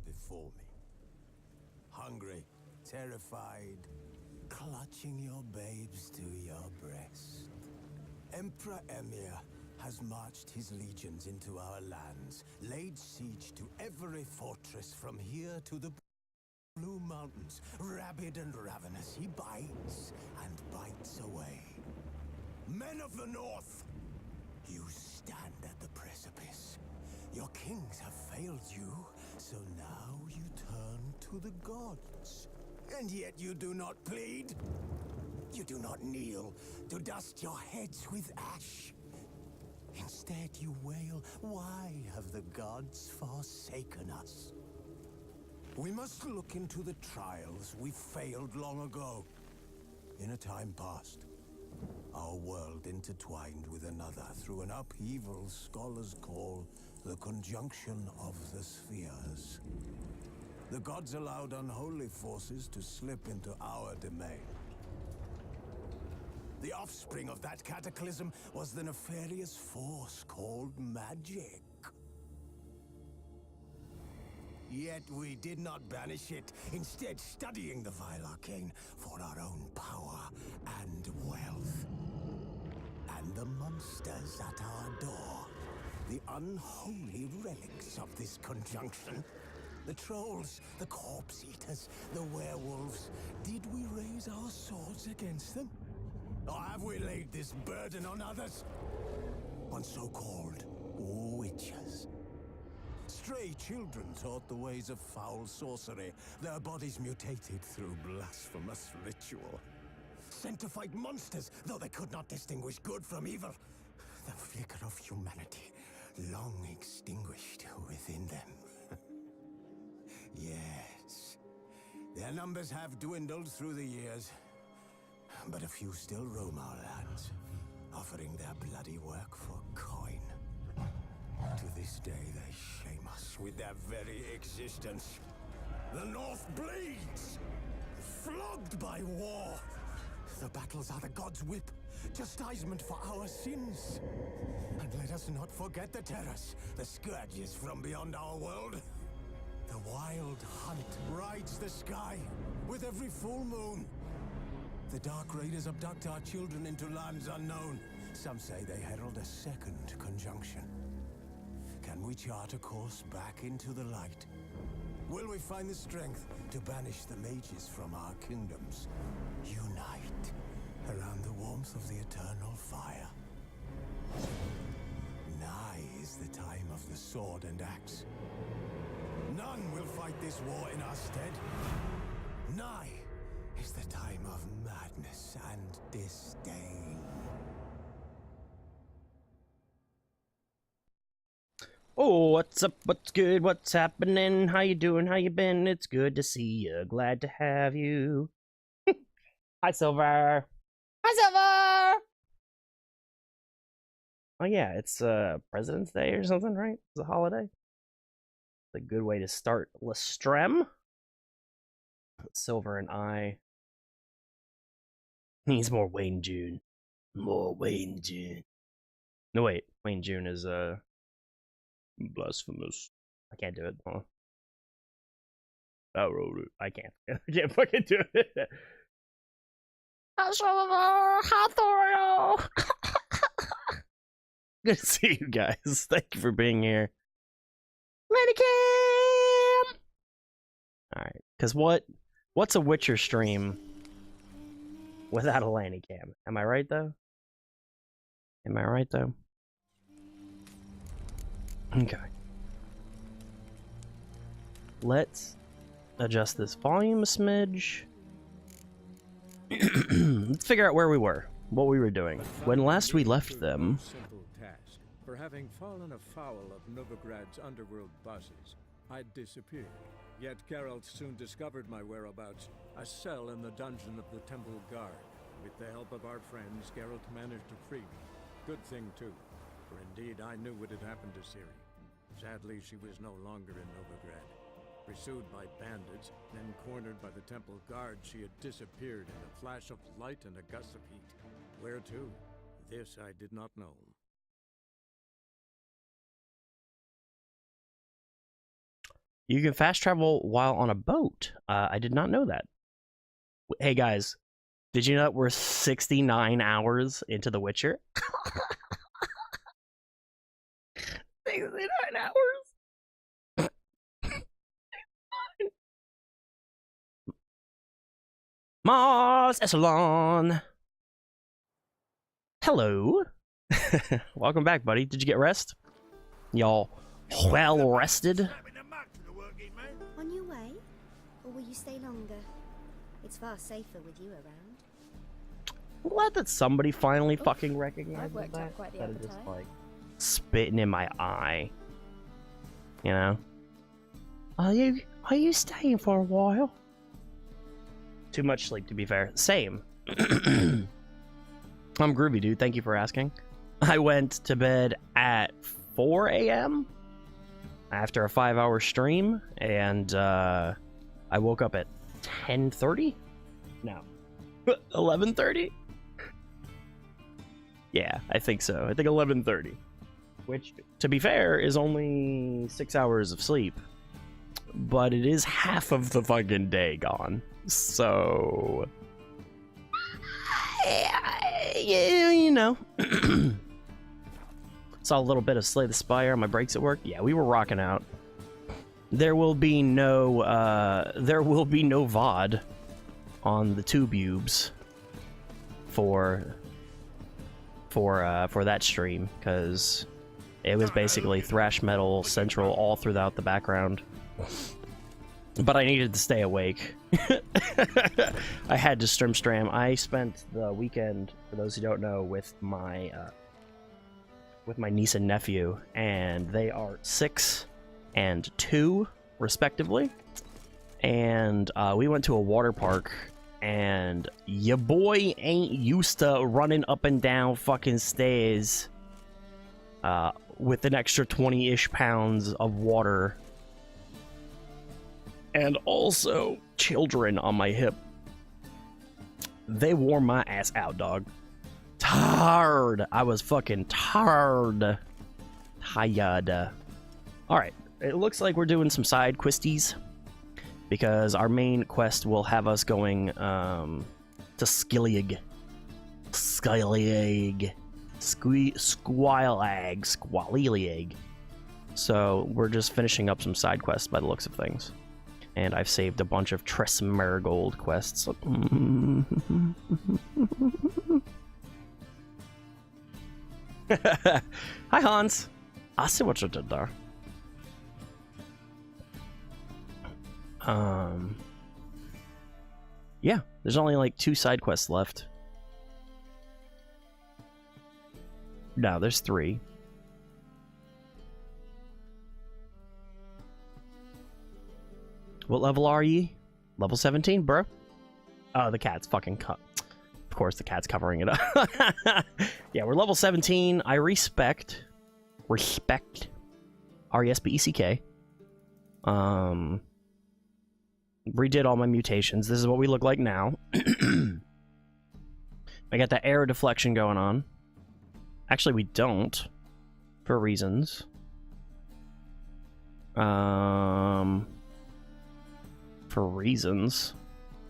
before me. Hungry, terrified, clutching your babes to your breast. Emperor Emir has marched his legions into our lands, laid siege to every fortress from here to the Blue Mountains. Rabid and ravenous, he bites and bites away. Men of the North, you stand at the precipice. Your kings have failed you, so now you turn to the gods. And yet you do not plead. You do not kneel to dust your heads with ash. Instead you wail, why have the gods forsaken us? We must look into the trials we failed long ago. In a time past, our world intertwined with another through an upheaval scholars call the conjunction of the spheres. The gods allowed unholy forces to slip into our domain. The offspring of that cataclysm was the nefarious force called magic. Yet we did not banish it, instead studying the vile arcane for our own power and wealth. And the monsters at our door, the unholy relics of this conjunction. The trolls, the corpse eaters, the werewolves. Did we raise our swords against them? Or have we laid this burden on others? On so-called witches. Stray children taught the ways of foul sorcery, their bodies mutated through blasphemous ritual. Sent to fight monsters, though they could not distinguish good from evil. The flicker of humanity, long extinguished within them. Yes, their numbers have dwindled through the years. But a few still roam our lands, offering their bloody work for coin. To this day, they shame us with their very existence. The North bleeds, flogged by war. The battles are the gods' whip, chastisement for our sins. And let us not forget the terrors, the scourges from beyond our world. The wild hunt rides the sky with every full moon. The Dark Raiders abduct our children into lands unknown. Some say they herald a second conjunction. Can we chart a course back into the light? Will we find the strength to banish the mages from our kingdoms? Unite around the warmth of the eternal fire. Nigh is the time of the sword and axe. None will fight this war in our stead. Nigh is the time of madness and disdain. Oh, what's up? What's good? What's happening? How you doing? How you been? It's good to see you. Glad to have you. Hi, Silver. Hi, Silver. Oh yeah, it's President's Day or something, right? It's a holiday. It's a good way to start Lestrem. Silver and I. Needs more Wayne June. More Wayne June. No wait, Wayne June is blasphemous. I can't do it. Huh? I wrote it. I can't. I can't fucking do it. Good to see you guys. Thank you for being here. Medicam. All right, because what's a Witcher stream without a Landycam? Am I right though? Am I right though? Okay. Let's adjust this volume a smidge. Let's figure out where we were, what we were doing. When last we left them... Simple task. For having fallen afoul of Novigrad's underworld bosses, I'd disappeared. Yet Geralt soon discovered my whereabouts, a cell in the dungeon of the Temple Guard. With the help of our friends, Geralt managed to free me. Good thing too, for indeed I knew what had happened to Ciri. Sadly, she was no longer in Novigrad. Pursued by bandits, then cornered by the Temple Guard, she had disappeared in a flash of light and a gust of heat. Where to? This I did not know. You can fast travel while on a boat. I did not know that. Hey guys, did you know that we're 69 hours into The Witcher? 69 hours? Mars Echelon! Hello. Welcome back, buddy. Did you get rest? Y'all well rested? On your way? Or will you stay longer? It's far safer with you around. Glad that somebody finally fucking recognized I've worked that. out quite the Instead of just appetite. like spitting in my eye. You know? Are you staying for a while? Too much sleep, to be fair. Same. I'm groovy, dude. Thank you for asking. I went to bed at 4 a.m. after a 5-hour stream, and I woke up at 10:30? No. 11:30? Yeah, I think so. I think 11:30. Which, to be fair, is only 6 hours of sleep. But it is half of the fucking day gone. So... you know. Saw a little bit of Slay the Spire on my breaks at work. Yeah, we were rocking out. There will be no VOD on the tubes for that stream, because it was basically thrash metal central all throughout the background. But I needed to stay awake. I had to stram. I spent the weekend, for those who don't know, with my niece and nephew, and they are 6 and 2 respectively. And we went to a water park, and your boy ain't used to running up and down fucking stairs with an extra 20-ish pounds of water. And also children on my hip. They wore my ass out, dog. Tired. I was fucking tired. Tired. Alright, it looks like we're doing some side questies, because our main quest will have us going to Skellige. Squalilig. So we're just finishing up some side quests by the looks of things. And I've saved a bunch of Tress Marigold quests. Hi, Hans. I see what you did there. Yeah, there's only like 2 side quests left. No, there's 3. What level are ye? Level 17, bro. Oh, the cat's fucking cut. Of course, the cat's covering it up. Yeah, we're level 17. I respect. R-E-S-P-E-C-K. Redid all my mutations. This is what we look like now. I got that arrow deflection going on. Actually, we don't. For reasons.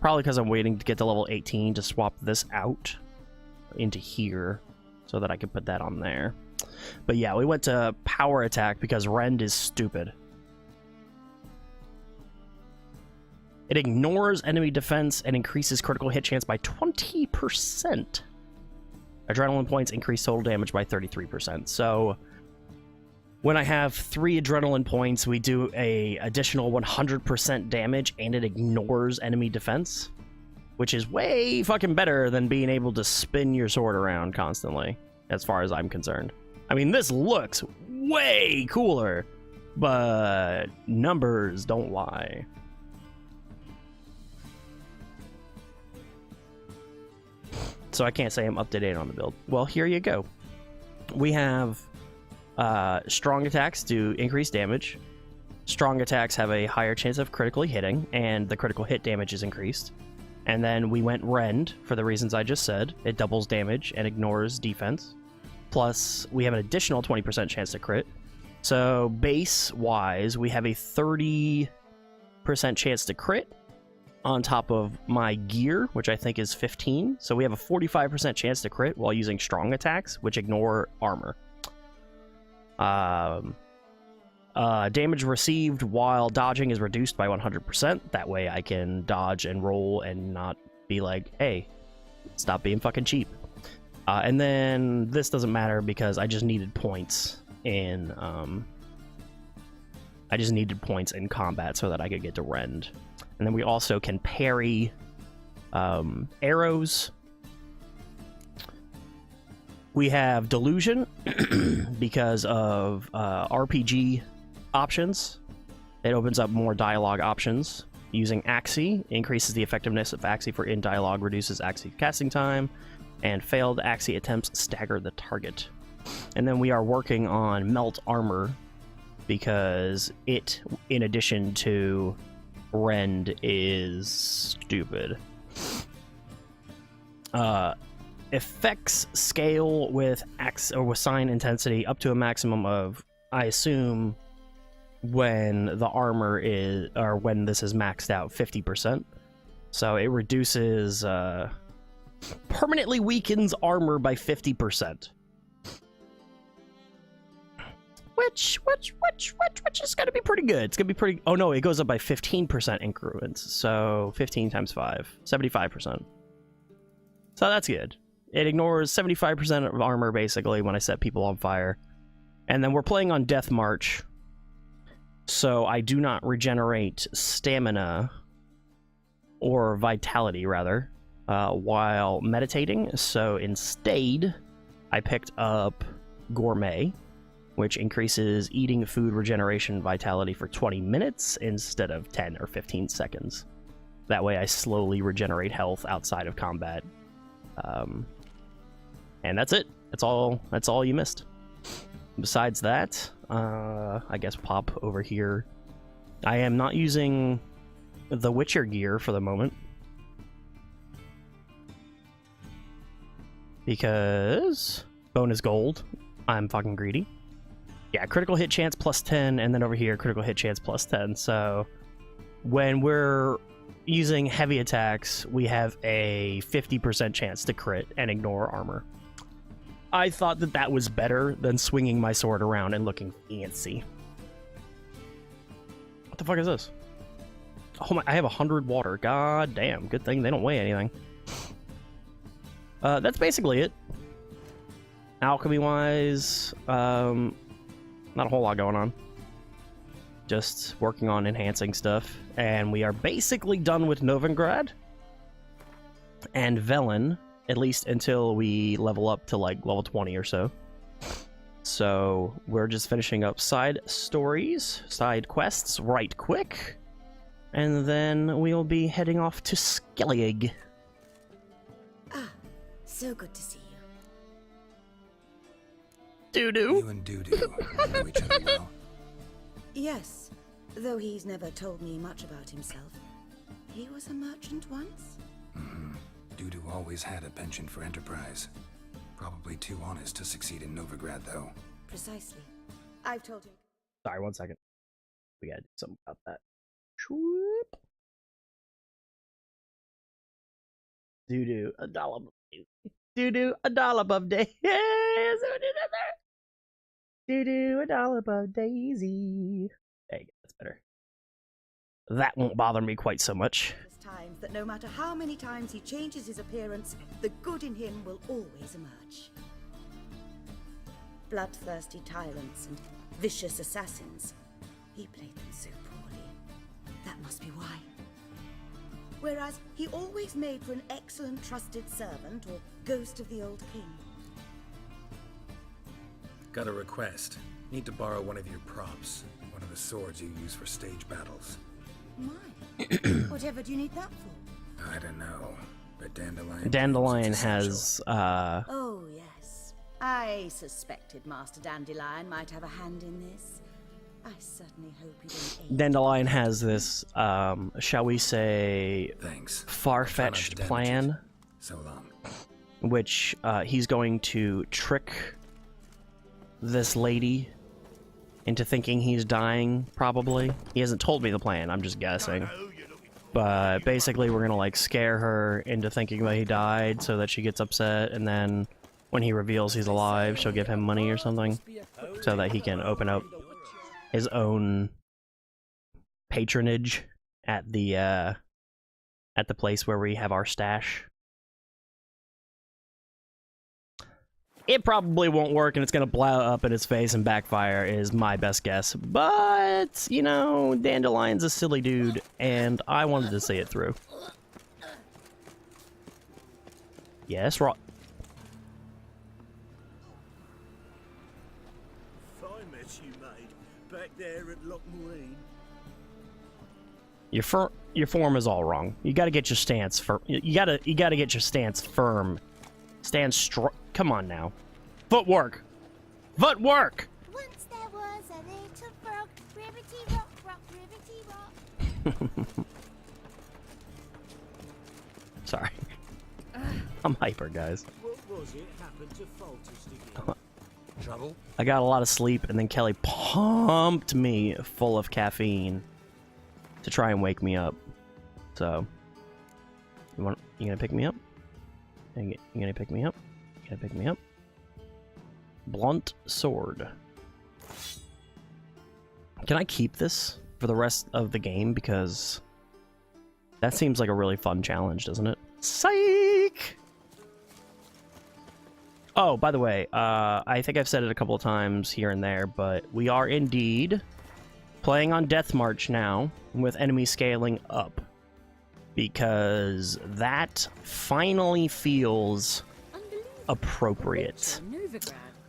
Probably because I'm waiting to get to level 18 to swap this out into here so that I can put that on there. But yeah, we went to power attack because Rend is stupid. It ignores enemy defense and increases critical hit chance by 20%. Adrenaline points increase total damage by 33%. So when I have 3 adrenaline points, we do a additional 100% damage, and it ignores enemy defense, which is way fucking better than being able to spin your sword around constantly, as far as I'm concerned. I mean, this looks way cooler, but numbers don't lie. So I can't say I'm up to date on the build. Well, here you go. We have strong attacks do increased damage. Strong attacks have a higher chance of critically hitting, and the critical hit damage is increased. And then we went Rend for the reasons I just said. It doubles damage and ignores defense. Plus, we have an additional 20% chance to crit. So base-wise, we have a 30 chance to crit on top of my gear, which I think is 15. So we have a 45% chance to crit while using strong attacks, which ignore armor. Damage received while dodging is reduced by 100%. That way I can dodge and roll and not be like, hey, stop being fucking cheap. And then this doesn't matter because I just needed points in combat so that I could get to rend. And then we also can parry arrows. We have delusion because of RPG options. It opens up more dialogue options. Using Axii increases the effectiveness of Axii for in dialogue, reduces Axii casting time, and failed Axii attempts stagger the target. And then we are working on melt armor because it, in addition to rend, is stupid. Effects scale with sign intensity up to a maximum of, I assume, when the armor is, or when this is maxed out, 50%. So it reduces, permanently weakens armor by 50%. Which is gonna be pretty good. It's gonna be pretty, oh no, it goes up by 15% increments. So 15 times 5, 75%. So that's good. It ignores 75% of armor, basically, when I set people on fire. And then we're playing on Death March, so I do not regenerate stamina, or vitality, rather, while meditating. So instead, I picked up Gourmet, which increases eating food regeneration vitality for 20 minutes instead of 10 or 15 seconds. That way I slowly regenerate health outside of combat. And that's it. That's all you missed. Besides that, I guess pop over here. I am not using the Witcher gear for the moment, because bonus gold. I'm fucking greedy. Yeah, critical hit chance plus 10, and then over here, critical hit chance plus 10. So when we're using heavy attacks, we have a 50% chance to crit and ignore armor. I thought that was better than swinging my sword around and looking fancy. What the fuck is this? Oh my, I have 100 water. God damn, good thing they don't weigh anything. That's basically it. Alchemy-wise, not a whole lot going on. Just working on enhancing stuff. And we are basically done with Novigrad and Velen, at least until we level up to like level 20 or so. So we're just finishing up side stories, side quests right quick. And then we'll be heading off to Skellige. Ah, so good to see you. Doo-doo. You and Doo-doo know each other well. Yes, though he's never told me much about himself. He was a merchant once? Mm-hmm. Doo-doo always had a penchant for enterprise. Probably too honest to succeed in Novigrad, though. Precisely. I've told him. Sorry, 1 second. We gotta do something about that. Shoop. Doo-doo, a dollop. Doo-doo, a dollop of daisy. Doo-doo, a dollop of daisy. There you go, that's better. That won't bother me quite so much. Times that no matter how many times he changes his appearance, the good in him will always emerge. Bloodthirsty tyrants and vicious assassins. He played them so poorly. That must be why. Whereas he always made for an excellent trusted servant or ghost of the old king. Got a request. Need to borrow one of your props. One of the swords you use for stage battles. My. Whatever do you need that for? I don't know. But Dandelion... Dandelion has, Oh, yes. I suspected Master Dandelion might have a hand in this. I certainly hope you don't aid. Dandelion has this, shall we say, Thanks. far-fetched plan. So long. Which, he's going to trick this lady into thinking he's dying, probably. He hasn't told me the plan, I'm just guessing. But basically we're gonna like scare her into thinking that he died so that she gets upset, and then when he reveals he's alive, she'll give him money or something so that he can open up his own patronage at the place where we have our stash. It probably won't work, and it's gonna blow up in his face and backfire is my best guess. But, you know, Dandelion's a silly dude, and I wanted to see it through. Yes, Fine mess you made back there at Lochmarine. Your form is all wrong. You gotta get your stance firm. You gotta get your stance firm. Stand strong. Come on now. Footwork! Footwork! Once there was a little frog, ribbity rock, rock, ribbity rock. Sorry. I'm hyper, guys. What was it happened to Foltest again? Trouble? I got a lot of sleep, and then Kelly pumped me full of caffeine to try and wake me up. So, you gonna pick me up? You gonna pick me up? You gonna pick me up? Blunt sword. Can I keep this for the rest of the game? Because that seems like a really fun challenge, doesn't it? Psych! Oh, by the way, I think I've said it a couple of times here and there, but we are indeed playing on Death March now, with enemy scaling up. Because that finally feels appropriate.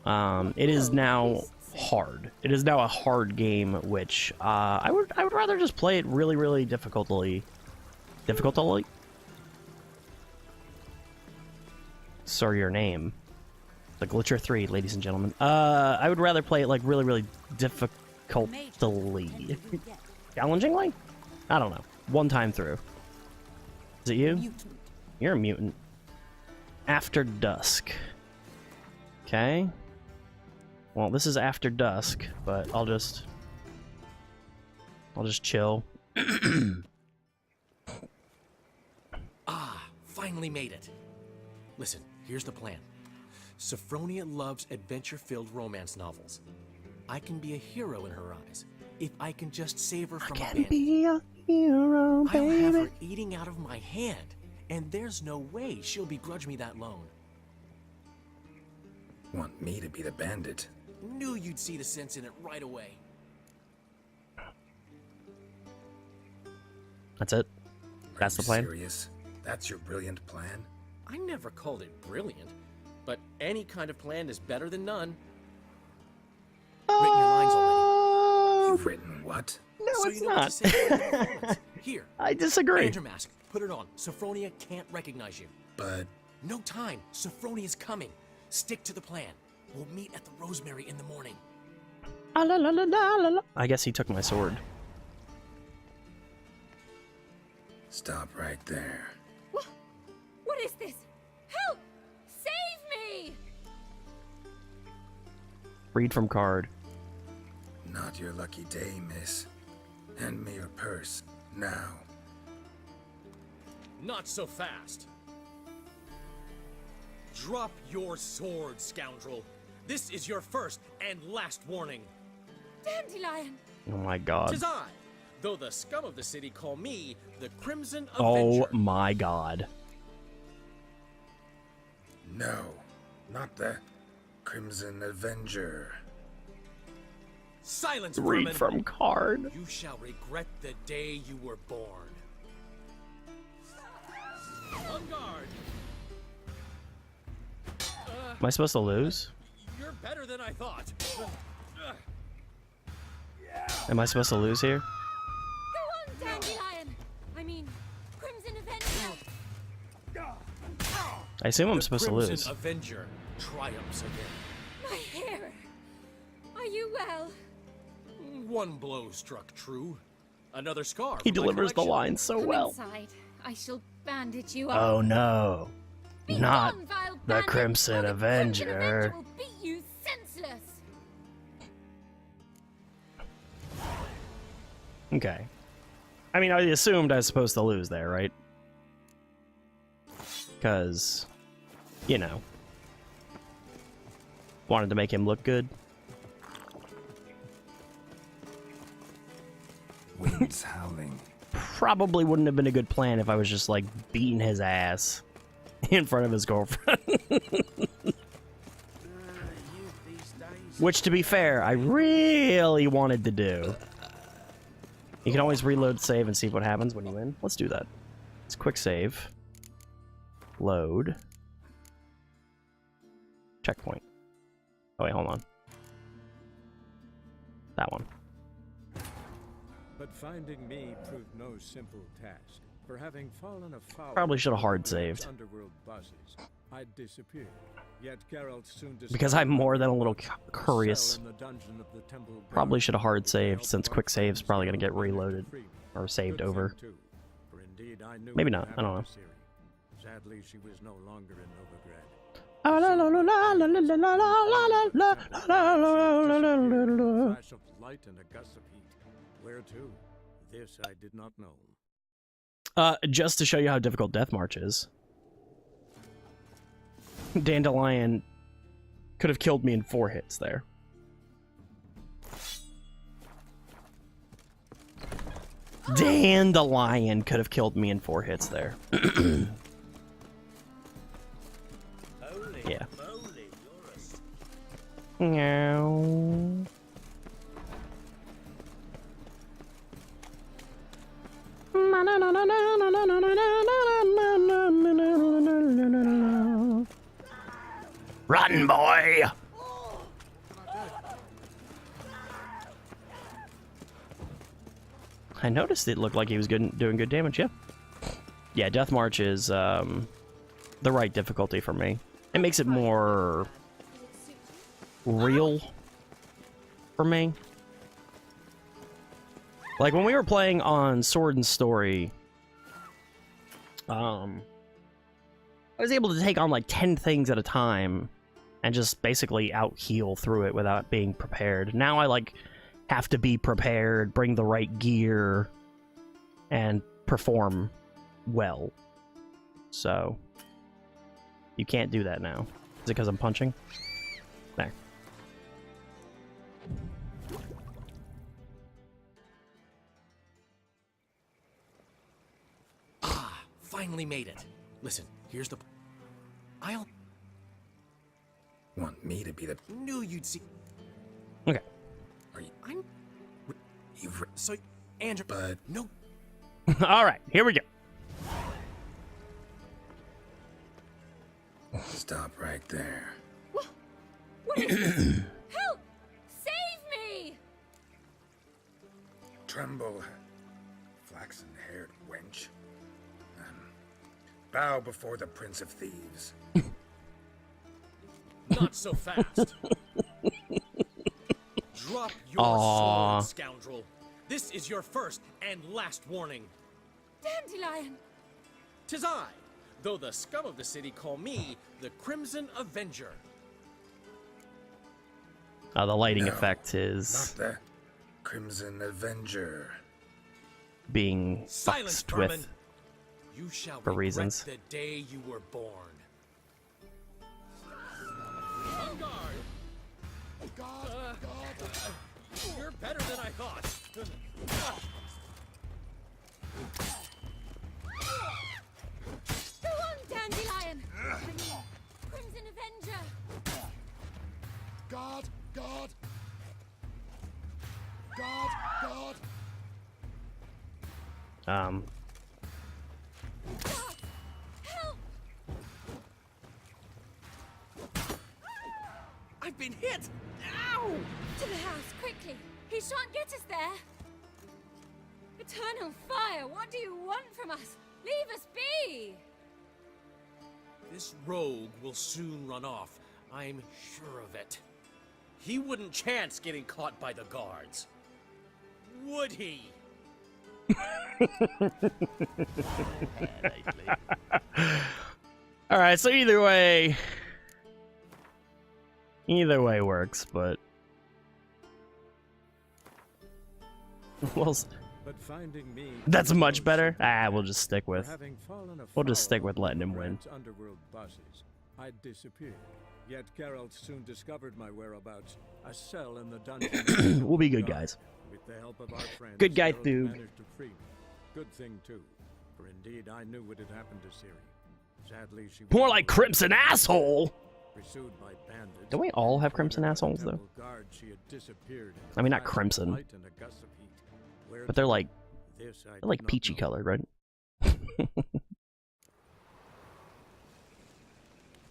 It is now hard. It is now a hard game, which I would rather just play it really, really difficultly. Sorry, your name. The Glitcher 3, ladies and gentlemen. I would rather play it like really, really difficultly. Challengingly? I don't know. One time through. Is it you? You're a mutant. After dusk. Okay. Well, this is after dusk, but I'll just chill. Finally made it. Listen, here's the plan. Sophronia loves adventure-filled romance novels. I can be a hero in her eyes if I can just save her from a bandit. Be a hero, I'll have her baby. eating out of my hand, and there's no way she'll begrudge me that loan. Want me to be the bandit? Knew you'd see the sense in it right away. That's it. That's the plan. Serious? That's your brilliant plan? I never called it brilliant, but any kind of plan is better than none. Written your lines already. You've written what? No, So it's you know what not. to say for the performance. Here, I disagree. Ranger mask. Put it on. Sophronia can't recognize you. But No time. Sophronia's coming. Stick to the plan. We'll meet at the Rosemary in the morning. Ah, la, la, la, la, la, la. I guess he took my sword. stop right there. What is this? Help! Save me! Read from card. Not your lucky day, miss. Hand me your purse, now. Not so fast. Drop your sword, scoundrel. This is your first and last warning. Dandelion! Oh my god. 'Tis I, though the scum of the city call me the Crimson Oh Avenger. my god. No, not the Crimson Avenger. Silence, Read vermin. from card. You shall regret the day you were born. On guard. Am I supposed to lose? You're better than I thought. Am I supposed to lose here? Go on, Dandelion! I mean, Crimson Avenger! I assume I'm The supposed to Crimson lose. Avenger triumphs again. My hair! Are you well? One blow struck true. Another scar. He from my delivers the collection. line so Come well. inside. I shall bandage you up. Oh no. Be Not gone, vile the bandit, Crimson or the Crimson Avenger. Avenger will beat you senseless. Okay. I mean, I assumed I was supposed to lose there, right? Because, you know, wanted to make him look good. Winds howling. Probably wouldn't have been a good plan if I was just, like, beating his ass in front of his girlfriend. Which, to be fair, I really wanted to do. You can always reload save and see what happens when you win. Let's do that. Let's quick save. Load. Checkpoint. Oh, wait, hold on. That one. But finding me proved no simple task. For having fallen afoul Probably should have hard of saved. underworld bosses, I disappeared. Yet Geralt soon Because I'm more than a little curious. cell in the dungeon of the temple guard. Probably should have hard saved, since quick save's probably going to get reloaded. Or saved Good over. thing, too, for indeed I knew Maybe what not, I don't know. happened to Ciri. Sadly, she was no longer in Novigrad. Flash of light and a gust of heat. Where to? This I did not know. Just to show you how difficult Death March is. Dandelion could have killed me in 4 hits there. Dandelion could have killed me in 4 hits there. Yeah. No. Run, boy! I noticed it looked like he was doing good damage, yeah. Yeah, Death March is the right difficulty for me. It makes it more real for me. Like, when we were playing on Sword and Story, I was able to take on, like, 10 things at a time and just basically out-heal through it without being prepared. Now I, like, have to be prepared, bring the right gear, and perform well. So, you can't do that now. Is it because I'm punching? There. Finally made it. Listen, here's the... I'll... Want me to be the... Knew you'd see... Okay. Are you... I'm... You've... So, Andrew... But... No. Alright, here we go. Stop right there. What is this? Help! Save me! Tremble, flaxen-haired wench. Bow before the Prince of Thieves. Not so fast. Drop your Aww. sword, scoundrel. This is your first and last warning. Dandelion! 'Tis I, though the scum of the city call me the Crimson Avenger. The lighting No, effect Not is the Crimson Avenger. being Silence, fucked vermin. with. You shall For regret reasons. the day you were born. On guard! You're better than I thought. Go on, Dandelion! Crimson Avenger! Guard! Guard! Guard! Guard! Help! I've been hit! Ow! To the house, quickly! He shan't get us there! Eternal fire, what do you want from us? Leave us be! This rogue will soon run off. I'm sure of it. He wouldn't chance getting caught by the guards. Would he? Alright, so either way works, but But finding me That's much better. Ah, we'll just stick for with. having fallen We'll just afoul stick with of letting him win. Novigrad's underworld bosses, I disappeared. Yet Geralt soon discovered my whereabouts. A cell in the dungeon. We'll be good guys. With the help of our friends, Good guy, Geralt Thoog. managed to free me. Good thing too, for indeed I knew what had happened to Ciri. Sadly, she More was like no Crimson longer Asshole. pursued by bandits. Don't we all have Crimson Under the Assholes, though? temple guard, she had disappeared in I mean, a not flash of crimson. light and a gust of heat. Where But they're to? like This I they're did like not peachy know. colored, right?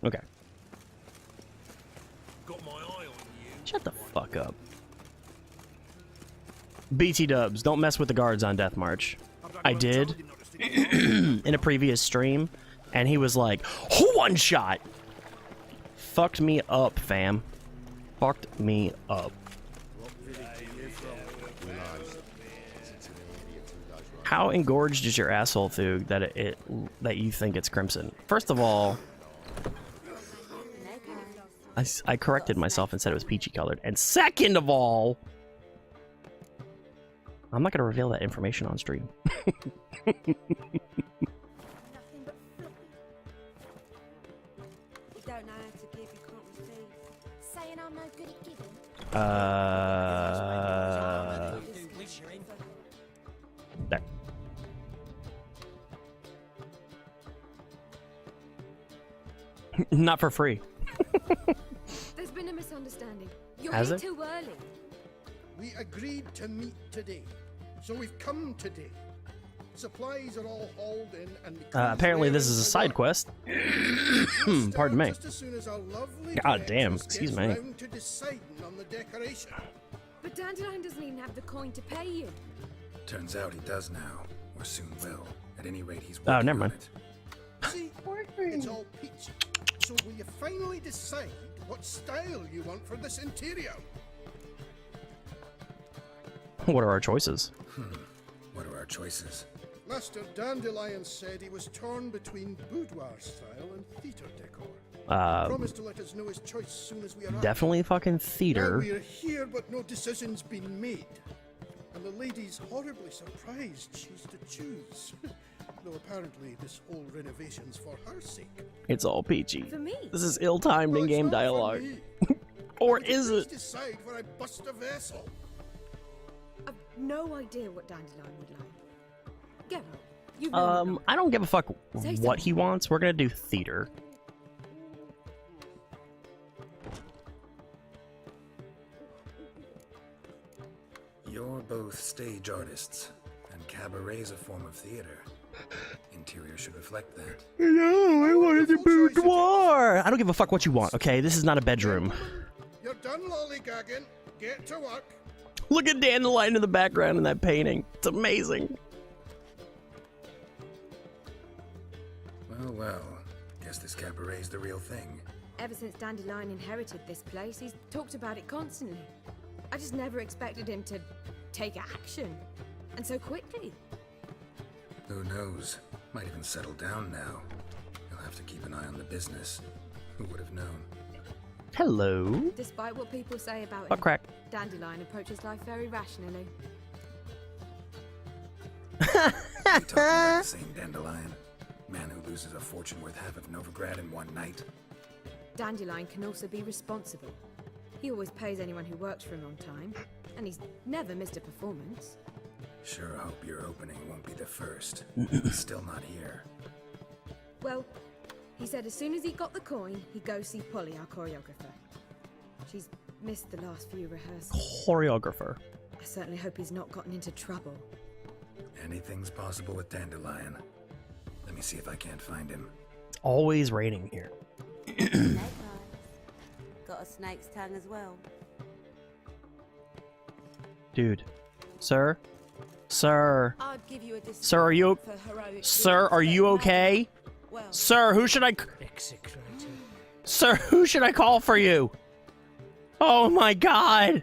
Okay. Got my eye on you. Shut the fuck up. BT dubs, don't mess with the guards on Death March. I did in a previous stream, and he was like, one shot! Fucked me up, fam. Fucked me up. How engorged is your asshole, Thoog, that you think it's crimson? First of all, I corrected myself and said it was peachy colored. And second of all, I'm not gonna reveal that information on stream. Nothing but floppy. You don't know how to give, you can't receive. Saying I'm no good at giving. There. Not for free. There's been a misunderstanding. You're Has here it? too early. We agreed to meet today, so we've come today. Supplies are all hauled in, and the crew's Apparently this raring is a to side work. quest. We'll start Pardon me. just as soon as our lovely God damn, directress excuse gets me. round to deciding on the decoration. But Dandelion doesn't even have the coin to pay you. Turns out he does now, or soon will. At any rate, he's Oh, working never on mind. See, it's all peachy. So will you finally decide what style you want for this interior? What are our choices? What are our choices? Master Dandelion said he was torn between boudoir style and theatre decor. Promised to let us know his choice soon as we arrive. Definitely fucking Now theater. we're here, but no decision's been made. And the lady's horribly surprised she's to choose. Though apparently this whole renovation's for her sake. It's all peachy. For me. This is ill-timed Well, it's in-game not for dialogue. me. Or Would you is please it? decide where I bust a vessel? I've no idea what Dandelion would like. Geralt, you really know. I don't give a fuck Say what he something. wants. We're gonna do theater. You're both stage artists, and cabaret's a form of theater. Interior should reflect that. No, I wanted the boudoir. I don't give a fuck what you want, okay? This is not a bedroom. Gentlemen, you're done lollygagging. Get to work. Look at Dandelion in the background in that painting. It's amazing. Well, well. Guess this cabaret's the real thing. Ever since Dandelion inherited this place, he's talked about it constantly. I just never expected him to take action. And so quickly. Who knows? Might even settle down now. You'll have to keep an eye on the business. Who would have known? Hello. Despite what people say about Butt him, crack. Dandelion approaches life very rationally. You talking about the same Dandelion? Man who loses a fortune worth half of Novigrad in one night? Dandelion can also be responsible. He always pays anyone who works for him on time, and he's never missed a performance. Sure hope your opening won't be the first. He's still not here. Well, he said as soon as he got the coin, he'd go see Polly, our choreographer. She's missed the last few rehearsals. Choreographer. I certainly hope he's not gotten into trouble. Anything's possible with Dandelion. Let me see if I can't find him. It's always raining here. Snake eyes. Got a snake's tongue as well. Dude. Sir? Sir? I'd give you a discount Sir, are you... for heroic Sir, are you deeds, but okay? well, Sir, who should I... Execrator. Sir, who should I call for you? Oh my god!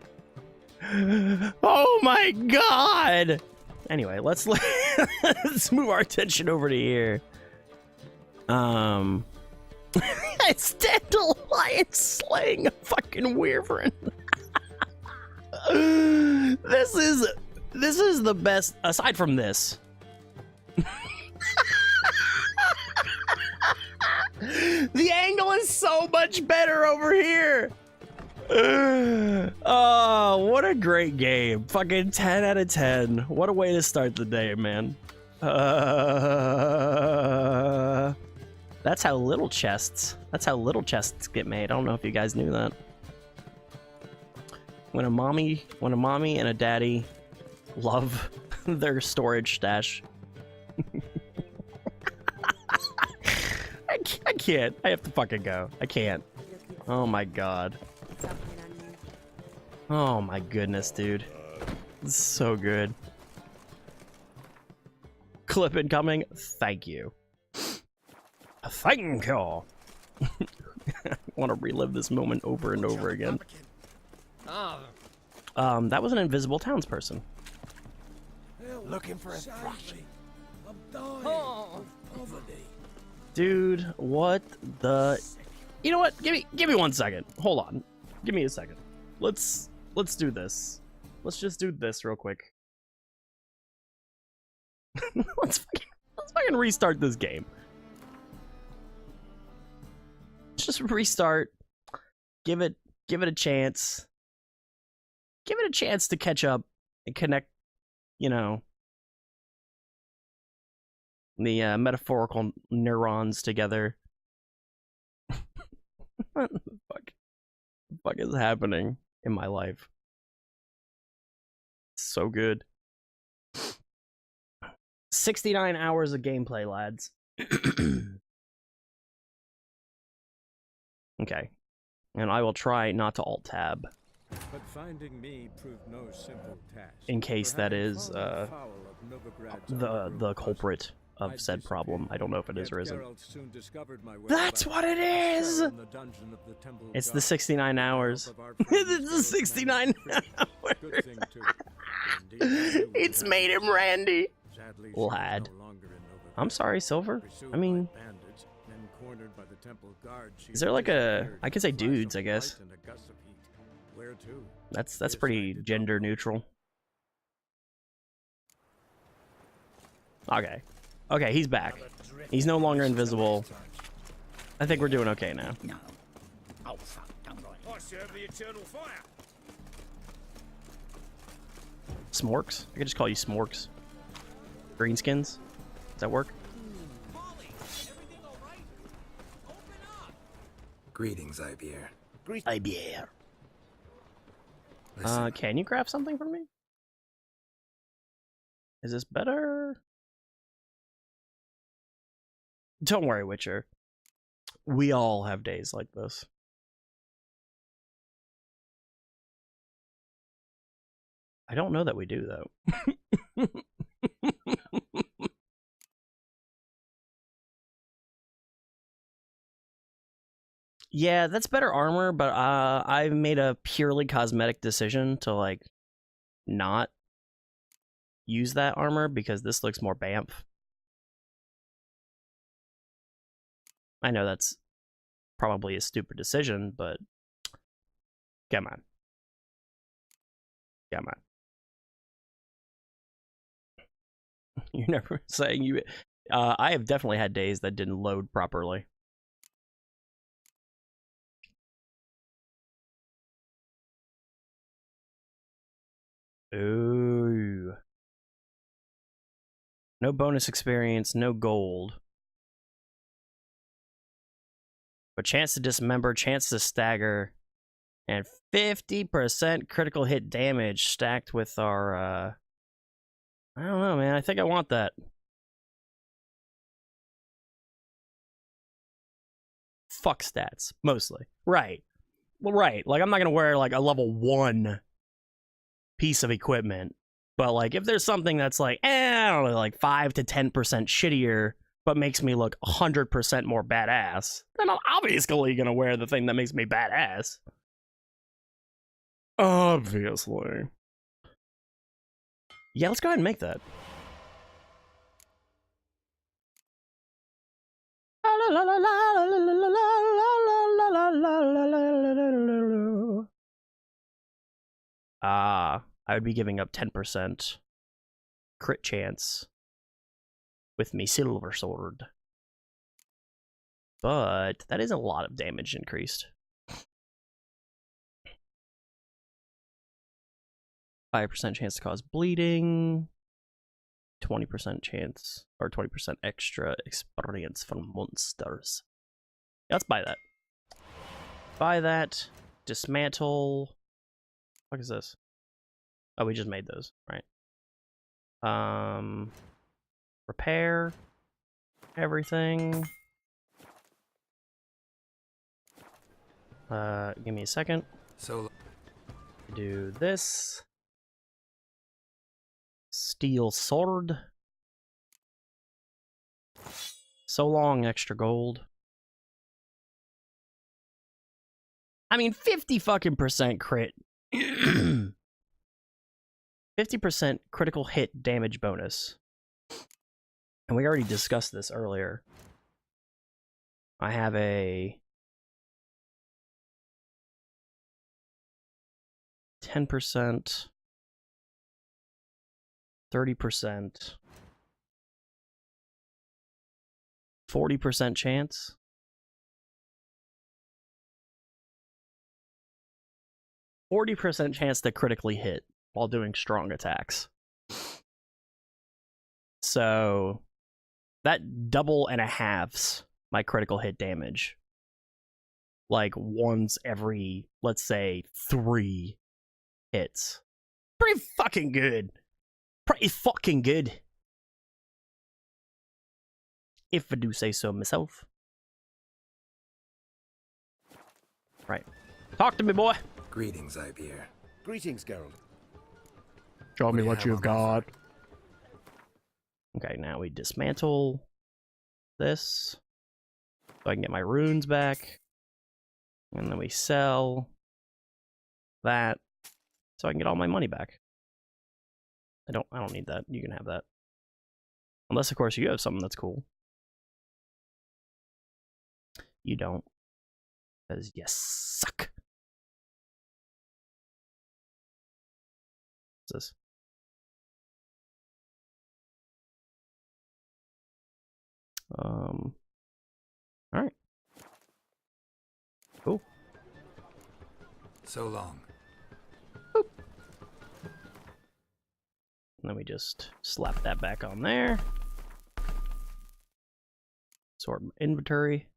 Oh my god! Anyway, let's move our attention over to here. It's Dandelion slaying a fucking wyvern. This is This is the best, aside from this. The angle is so much better over here. Oh, what a great game. Fucking 10 out of 10. What a way to start the day, man. That's how little chests get made. I don't know if you guys knew that. When a mommy and a daddy love their storage stash. I can't. I have to fucking go. I can't. Oh my god. Oh my goodness, dude. This is so good. Clip incoming. Thank you. Thank you. I want to relive this moment over and over again. That was an invisible townsperson. Looking for a thrashing. I'm dying of poverty. Dude, what the... You know what? Give me 1 second. Hold on. Give me a second. Let's do this. Let's just do this real quick. let's fucking restart this game. Let's just restart. Give it a chance. Give it a chance to catch up and connect, you know, the metaphorical neurons together. What the fuck is happening in my life? So good. 69 hours of gameplay, lads. Okay. And I will try not to alt tab. But finding me proved no simple task. In case that is the culprit of said problem. I don't know if it is or isn't. That's what it is! It's the 69 hours. It's the 69 hours. It's made him Randy. Lad. I'm sorry, Silver. I mean... Is there like a... I could say dudes, I guess. That's pretty gender neutral. Okay. Okay, he's back. He's no longer invisible. I think we're doing okay now. No. Oh, fuck. I serve the eternal fire. Smorks? I could just call you Smorks. Greenskins? Does that work? Greetings, Ibier. Ibier. Listen, Can you craft something for me? Is this better? Don't worry, Witcher. We all have days like this. I don't know that we do, though. Yeah, that's better armor, but I've made a purely cosmetic decision to, like, not use that armor because this looks more bamf. I know that's probably a stupid decision, but come on. Come on. You're never saying you... I have definitely had days that didn't load properly. Ooh. No bonus experience, no gold. But chance to dismember, chance to stagger, and 50% critical hit damage stacked with our, I don't know, man. I think I want that. Fuck stats, mostly. Right. Well, right. Like, I'm not gonna wear, like, a level 1 piece of equipment. But, like, if there's something that's, like, I don't know, like, 5 to 10% shittier, but makes me look 100% more badass, then I'm obviously gonna wear the thing that makes me badass. Obviously. Yeah, let's go ahead and make that. I would be giving up 10% crit chance with me silver sword. But that is a lot of damage increased. 5% chance to cause bleeding. 20% chance, or 20% extra experience from monsters. Yeah, let's buy that. Buy that. Dismantle. What is this? Oh, we just made those, right? Repair everything. Give me a second. So Do this. Steel sword. So long, extra gold. I mean, 50 fucking percent crit. 50% critical hit damage bonus. And we already discussed this earlier. I have a 10%, 30%, 40% chance. 40% chance to critically hit while doing strong attacks. So that double and a halves my critical hit damage. Like once every, let's say, 3 hits. Pretty fucking good. Pretty fucking good. If I do say so myself. Right. Talk to me, boy. greetings, Ibeer. Greetings, Geralt. Show me what you you've have on got. Okay, now we dismantle this. So I can get my runes back. And then we sell that. So I can get all my money back. I don't need that. You can have that. Unless, of course, you have something that's cool. You don't. Because you suck. What's this? Alright. Cool. So long. Boop. And then we just slap that back on there. Sort inventory.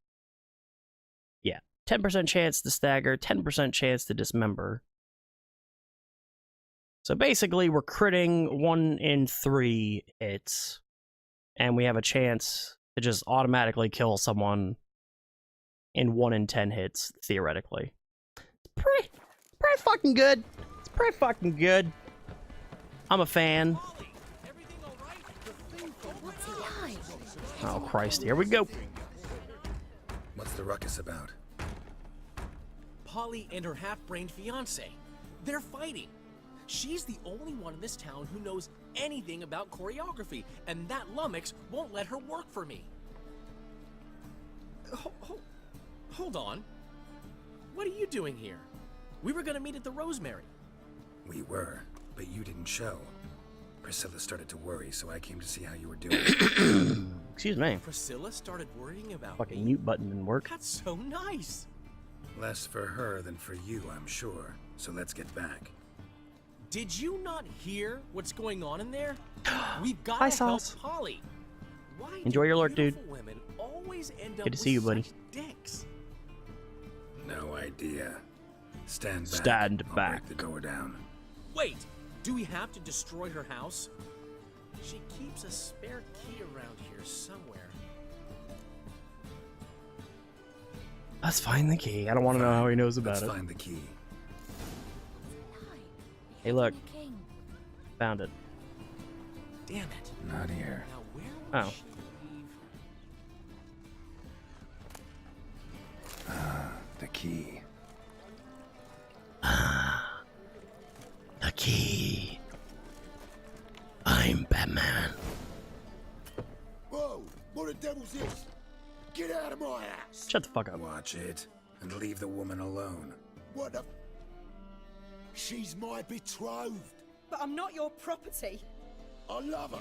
Yeah. 10% chance to stagger, 10% chance to dismember. So basically, we're critting 1 in 3 hits. And we have a chance to just automatically kill someone in 1 in 10 hits, theoretically. It's pretty fucking good. It's pretty fucking good. I'm a fan. Oh, Christ. Here we go. What's the ruckus about? Polly and her half-brained fiancé. They're fighting. She's the only one in this town who knows anything about choreography, and that lummox won't let her work for me. Hold on. What are you doing here? We were gonna meet at the Rosemary. We were, but you didn't show. Priscilla started to worry, so I came to see how you were doing. Excuse me. Priscilla started worrying about Fucking me? mute button didn't work. That's so nice. Less for her than for you, I'm sure. So let's get back. Did you not hear what's going on in there? We've got Hi, to help Sauce. Polly. Why Enjoy do your lurk, dude. beautiful women always end up Good to with see you, buddy. such dicks? No idea. Stand back. Stand I'll back. break the door down. Wait, do we have to destroy her house? She keeps a spare key around here somewhere. Let's find the key. I don't want to know how he knows about Let's it. find the key. Hey, look. Found it. Damn it. Not here. Now where would Oh. she leave? The key. The key. I'm Batman. Whoa! What the devil's this? Get out of my house! Shut the fuck up. Watch it, and leave the woman alone. What the? She's my betrothed. But I'm not your property. I love her.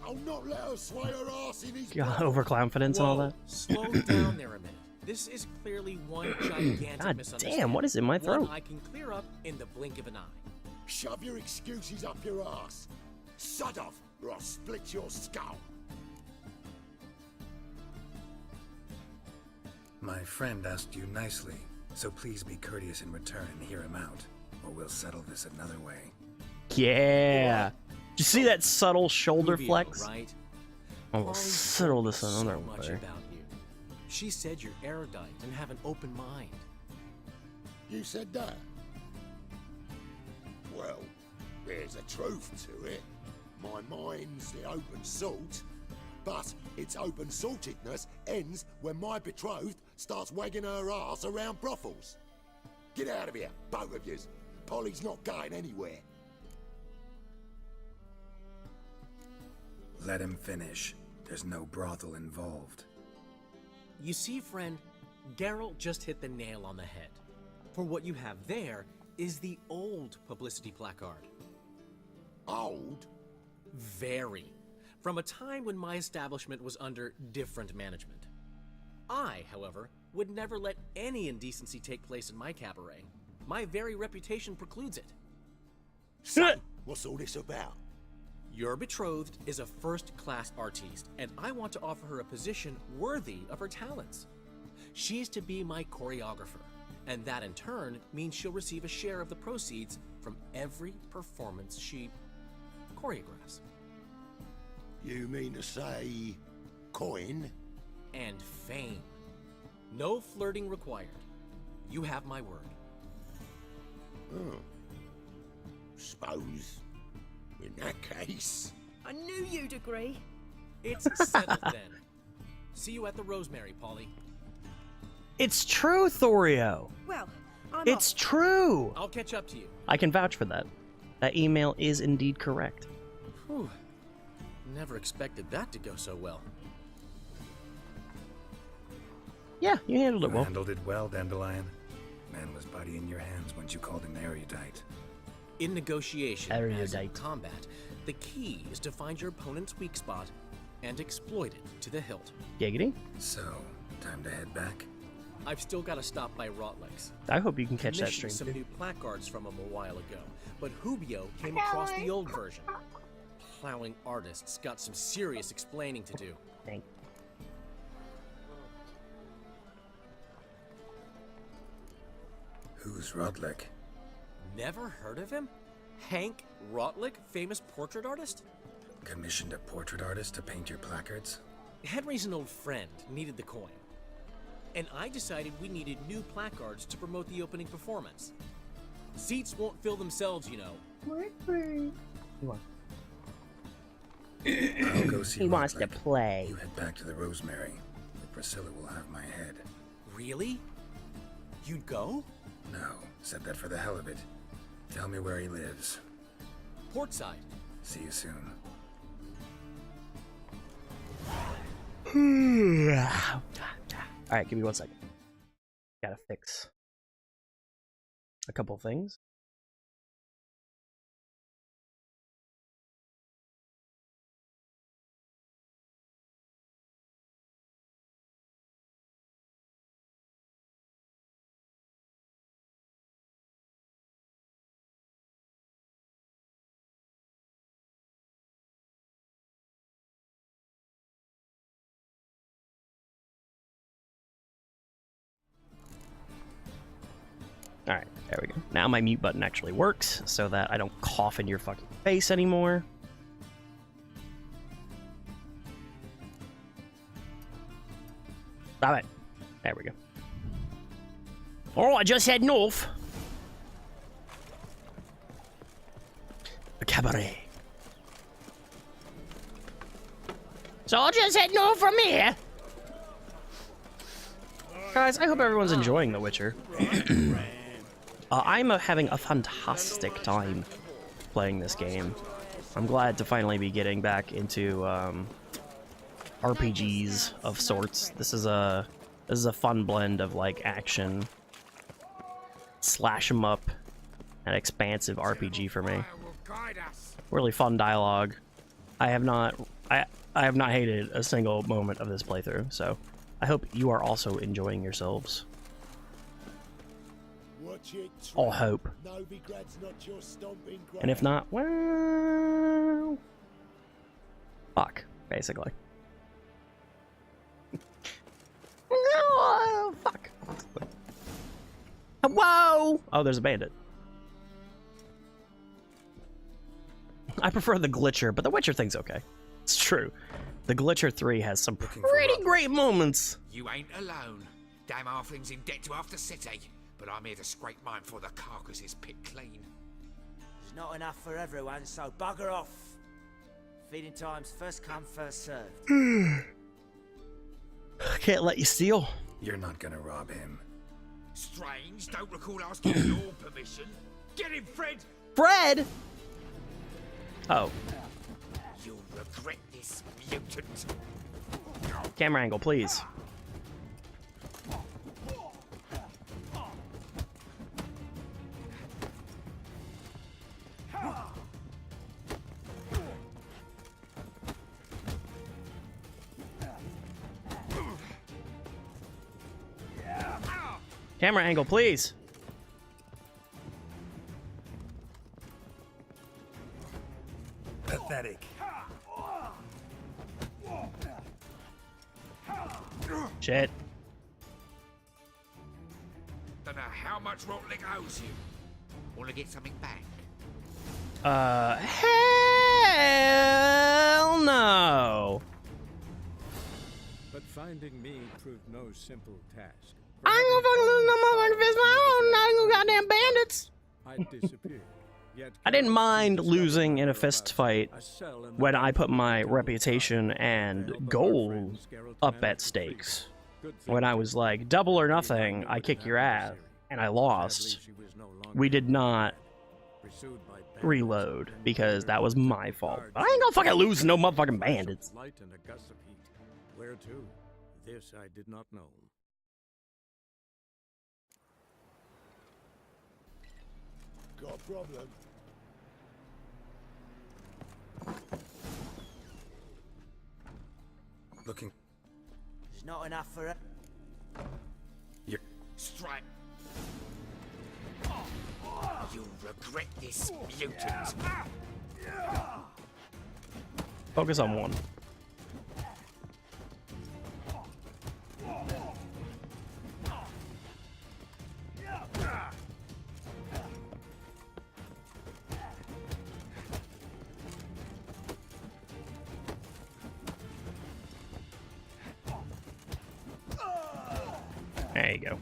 I'll not let her sway her ass in his God, overconfidence and all that. Slow down there a minute. This is clearly one gigantic God misunderstanding. damn, what is in my throat? One I can clear up in the blink of an eye. Shove your excuses up your ass. Shut off, or I'll split your skull. My friend asked you nicely, so please be courteous in return and hear him out, or we'll settle this another way. Yeah. Did you see that subtle shoulder Rubio, flex? Right? I will settle this so another much way. about you. She said you're erudite and have an open mind. You said that? Well, there's a truth to it. My mind's the open salt, but its open saltedness ends when my betrothed starts wagging her ass around brothels. Get out of here, both of yous. Polly's not going anywhere. Let him finish. There's no brothel involved. You see, friend, Geralt just hit the nail on the head. For what you have there is the old publicity placard. Old? Very. From a time when my establishment was under different management. I, however, would never let any indecency take place in my cabaret. My very reputation precludes it. So, what's all this about? Your betrothed is a first-class artiste, and I want to offer her a position worthy of her talents. She's to be my choreographer, and that in turn means she'll receive a share of the proceeds from every performance she choreographs. You mean to say coin? And fame. No flirting required. You have my word. Oh. Suppose, in that case... I knew you'd agree. It's settled then. See you at the Rosemary, Polly. It's true, Thorio. Well, I'm It's true. I'll catch up to you. I can vouch for that. That email is indeed correct. Whew. Never expected that to go so well. Yeah, you handled it You well. handled it well, Dandelion. Man was buddy in your hands once you called him erudite. In negotiation, as in Erudite. combat, the key is to find your opponent's weak spot and exploit it to the hilt. Giggity. So, time to head back? I've still got to stop by Rotlick's. I hope you can catch that Commissioned stream some too. new placards from him a while ago, but Hubio came across the old version. Plowing artists got some serious explaining to do. Thank Who's Rodlick? Never heard of him? Hank Rotlick, famous portrait artist? Commissioned a portrait artist to paint your placards? Henry's an old friend, needed the coin. And I decided we needed new placards to promote the opening performance. Seats won't fill themselves, you know. I'll go see He wants to Rodlick. play. You head back to the Rosemary, where Priscilla will have my head. Really? You'd go? No, said that for the hell of it. Tell me where he lives. Portside. See you soon. Alright, give me 1 second. Gotta fix a couple things. Alright, there we go. Now my mute button actually works, so that I don't cough in your fucking face anymore. Stop it. There we go. Alright, just head north. The cabaret. So I'll just head north from here. Guys, I hope everyone's enjoying The Witcher. I'm having a fantastic time playing this game. I'm glad to finally be getting back into RPGs of sorts. This is a fun blend of like action, slash 'em up, and expansive RPG for me. Really fun dialogue. I have not hated a single moment of this playthrough, so I hope you are also enjoying yourselves. All hope. And if not, well, fuck, basically. Oh, fuck. Whoa! Oh, there's a bandit. I prefer the Glitcher, but the Witcher thing's okay. It's true. The Glitcher 3 has some pretty great moments. You ain't alone. Damn halfling's in debt to half the city, but I'm here to scrape mine before the carcass is picked clean. There's not enough for everyone, so bugger off. Feeding time's first come, first served. Can't let you steal. You're not gonna rob him. Strange, don't recall asking your permission. Get him, Fred! Fred! Oh. You'll regret this, mutant. Camera angle, please. Camera angle, please. Pathetic. Shit. Don't know how much Rotlick owes you. Want to get something back? Hell no. But finding me proved no simple task. I ain't gonna fucking lose no motherfucking fist. I ain't gonna goddamn bandits. I disappeared. Yet I didn't mind losing in a fist fight when I put my reputation and gold up at stakes. When I was like, double or nothing, I kick your ass, and I lost. We did not reload, because that was my fault. But I ain't gonna fucking lose no motherfucking bandits. Where to? This I did not know. Got a problem? Looking. There's not enough for it. You're... Strike. You'll regret this, mutant. Focus on one. There you go.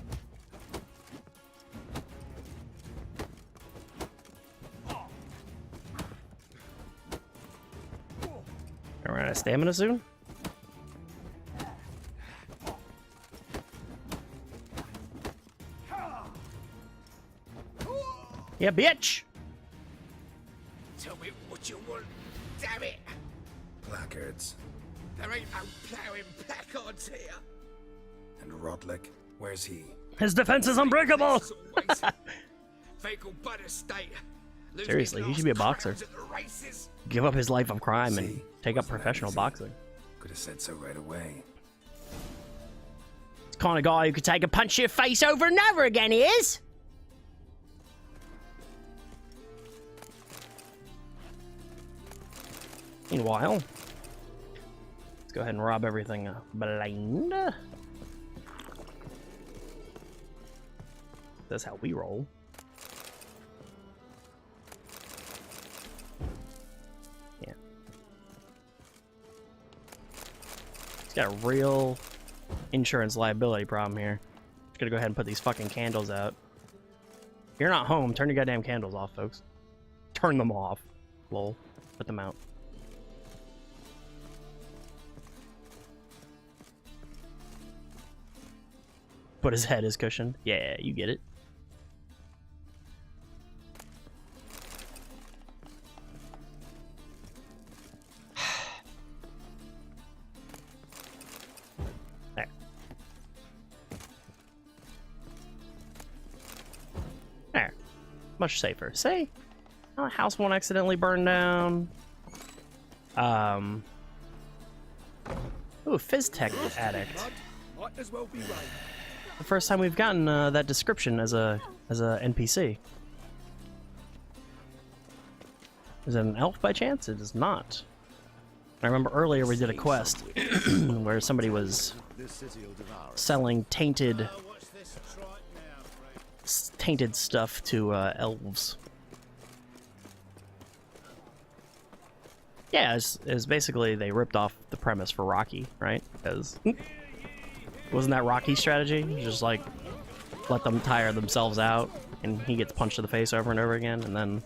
Run out of stamina soon? Yeah, bitch! Tell me what you want, damn it! Placards. There ain't no ploughing placards here. And Rodlick, where's he? His defense is unbreakable! Fecal butter state. Seriously, he should be a boxer. Give up his life of crime and take up professional boxing. Could have said so right away. It's the kind of guy who could take a punch to your face over and over again, he is! Meanwhile, let's go ahead and rob everything blind. That's how we roll. Yeah. It's got a real insurance liability problem here. Just gonna go ahead and put these fucking candles out. If you're not home, turn your goddamn candles off, folks. Turn them off. Lol. Put them out. Put his head as cushion. Yeah, you get it. There. There. Much safer. See? House won't accidentally burn down. Ooh, Fizztech addict. Might as well be right. The first time we've gotten that description as a NPC. Is it an elf by chance? It is not. I remember earlier we did a quest where somebody was selling tainted stuff to elves. Yeah, it's basically they ripped off the premise for Rocky, right? Because wasn't that Rocky's strategy? Just like let them tire themselves out, and he gets punched in the face over and over again, and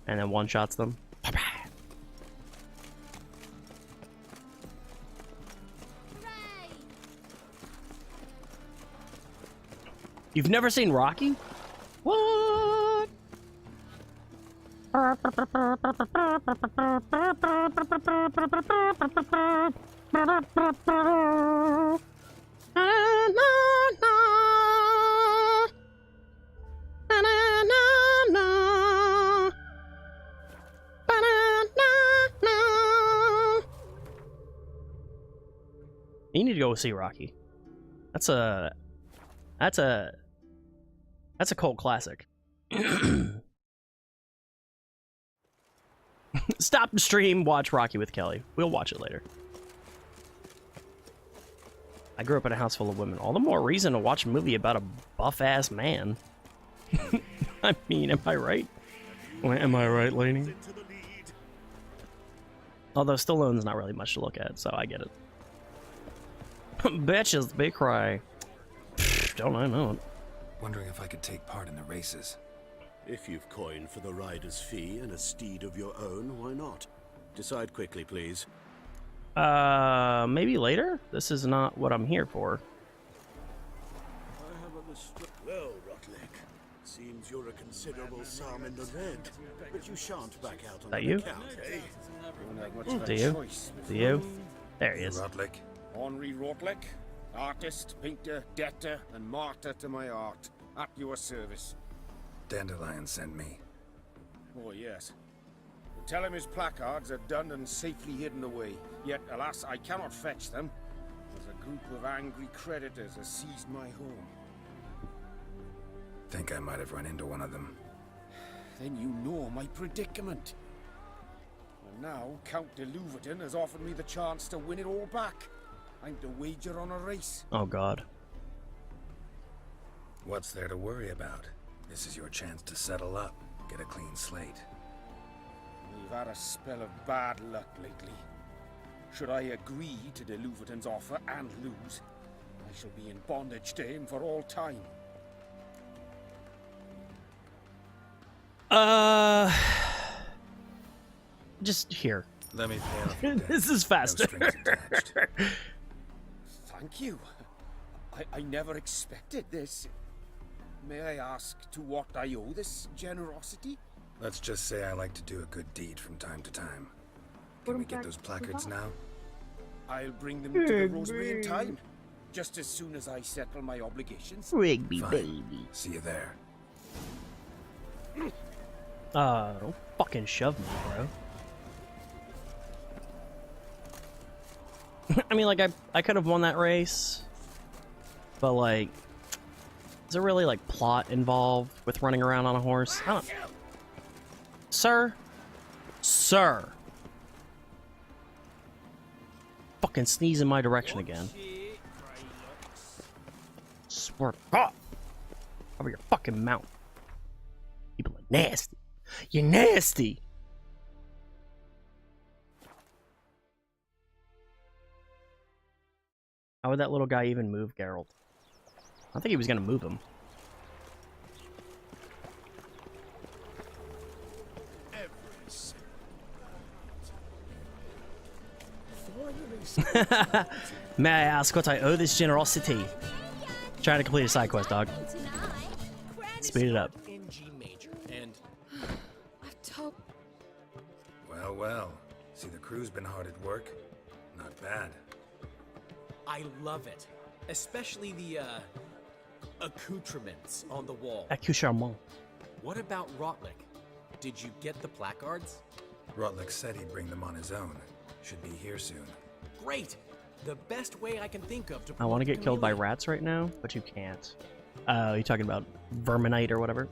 then one shots them. You've never seen Rocky? What? You need to go see Rocky. That's a cult classic. Stop the stream, watch Rocky with Kelly. We'll watch it later. I grew up in a house full of women. All the more reason to watch a movie about a buff-ass man. I mean, am I right? Am I right, Lainey? Although Stallone's not really much to look at, so I get it. Bitches, big cry. Don't I know it? Wondering if I could take part in the races. If you've coin for the rider's fee and a steed of your own, why not? Decide quickly, please. Maybe later? This is not what I'm here for. Well, Rotlick, seems you're a considerable sum in the red, but you shan't back out on That the you? account, eh? Do you? Do you? There he is. Rotlick. Henri Rotlick, artist, painter, debtor, and martyr to my art, at your service. Dandelion sent me. Oh, yes. Tell him his placards are done and safely hidden away. Yet, alas, I cannot fetch them, as a group of angry creditors has seized my home. Think I might have run into one of them. Then you know my predicament. And now, Count de Louverton has offered me the chance to win it all back. I'm to wager on a race. Oh, God. What's there to worry about? This is your chance to settle up, get a clean slate. We've had a spell of bad luck lately. Should I agree to de Louverton's offer and lose, I shall be in bondage to him for all time. Just here. Let me pay off your debt. This is faster. No strings attached. Thank you. I never expected this. May I ask to what I owe this generosity? Let's just say I like to do a good deed from time to time. Can we get those placards now? I'll bring them to the Rosary in time, just as soon as I settle my obligations. Rigby, Fine. baby. See you there. Don't fucking shove me, bro. I mean, like, I could have won that race, but, like, is there really, like, plot involved with running around on a horse? I don't... Sir? Sir! Fucking sneeze in my direction again. Swear to God! Over your fucking mouth. People are nasty. You're nasty! How would that little guy even move Geralt? I think he was gonna move him. May I ask what I owe this generosity? Trying to complete a side quest, dog. Speed it up. In G major, and Well, well. See, the crew's been hard at work. Not bad. I love it, especially the accoutrements on the wall. Accoutrement. What about Rotlick? Did you get the placards? Rotlick said he'd bring them on his own. Should be here soon. Great! The best way I can think of to I want to promote get killed by Chameleon. rats right now, but you can't. You talking about verminite or whatever?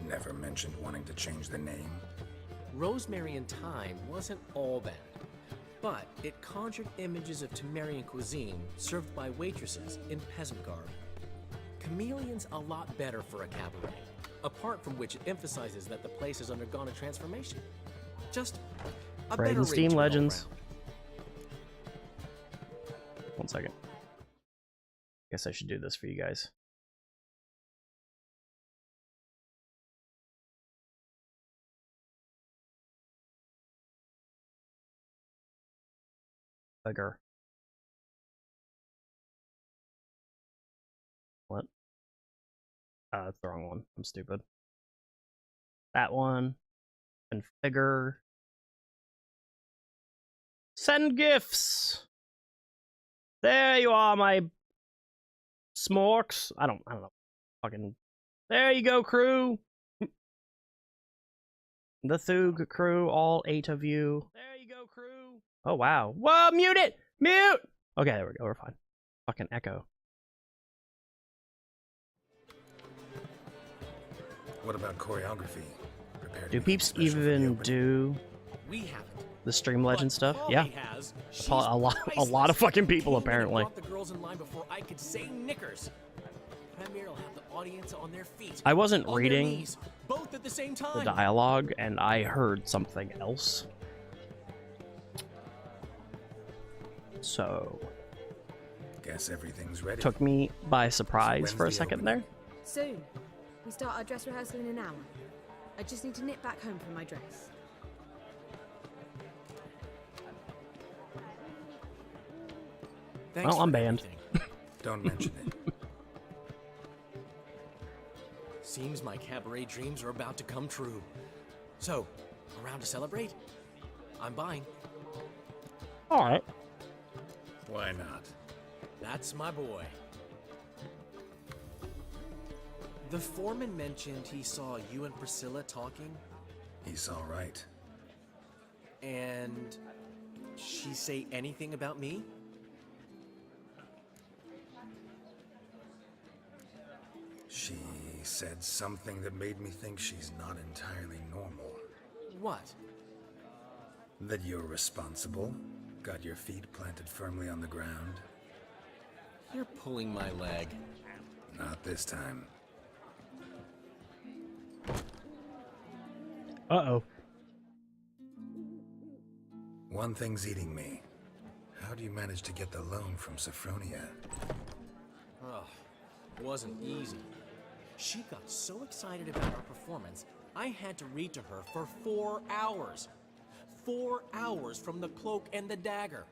Never mentioned wanting to change the name. Rosemary and Thyme wasn't all bad, but it conjured images of Temerian cuisine served by waitresses in peasant garb. Chameleon's a lot better for a cabaret, apart from which it emphasizes that the place has undergone a transformation. Just a better Braden Steam ring to it all Legends. round. 1 second. Guess I should do this for you guys. Bigger. What? That's the wrong one. I'm stupid. That one. Configure. Send gifts. There you are, my smorks. I don't know. Fucking. There you go, crew. The Thoog crew, all 8 of you. There you go, crew. Oh wow. Whoa, mute it! Mute! Okay, there we go, we're fine. Fucking echo. What about choreography? Prepared Do anything peeps special for the even opening? do We haven't. the stream legend stuff? Polly Yeah. has. She's A lot priceless. of fucking people Came in and apparently. brought the girls in line before I could say knickers. Premier will have the audience on their feet. I wasn't on their reading knees, both at the same time. the dialogue and I heard something else. So Guess everything's ready. took me by surprise when's for a the second opening? there. Soon. We start our dress rehearsal in an hour. I just need to nip back home for my dress. Thanks Well, I'm for banned. everything. Don't mention it. Seems my cabaret dreams are about to come true. So, around to celebrate? I'm buying. Alright. Why not? That's my boy. The foreman mentioned he saw you and Priscilla talking, He's all right. and she say anything about me? She said something that made me think she's not entirely normal. What? That you're responsible, got your feet planted firmly on the ground. You're pulling my leg. Not this time. Uh-oh. One thing's eating me. How do you manage to get the loan from Sophronia? Oh, wasn't easy. She got so excited about our performance, I had to read to her for 4 hours. 4 hours from the cloak and the dagger.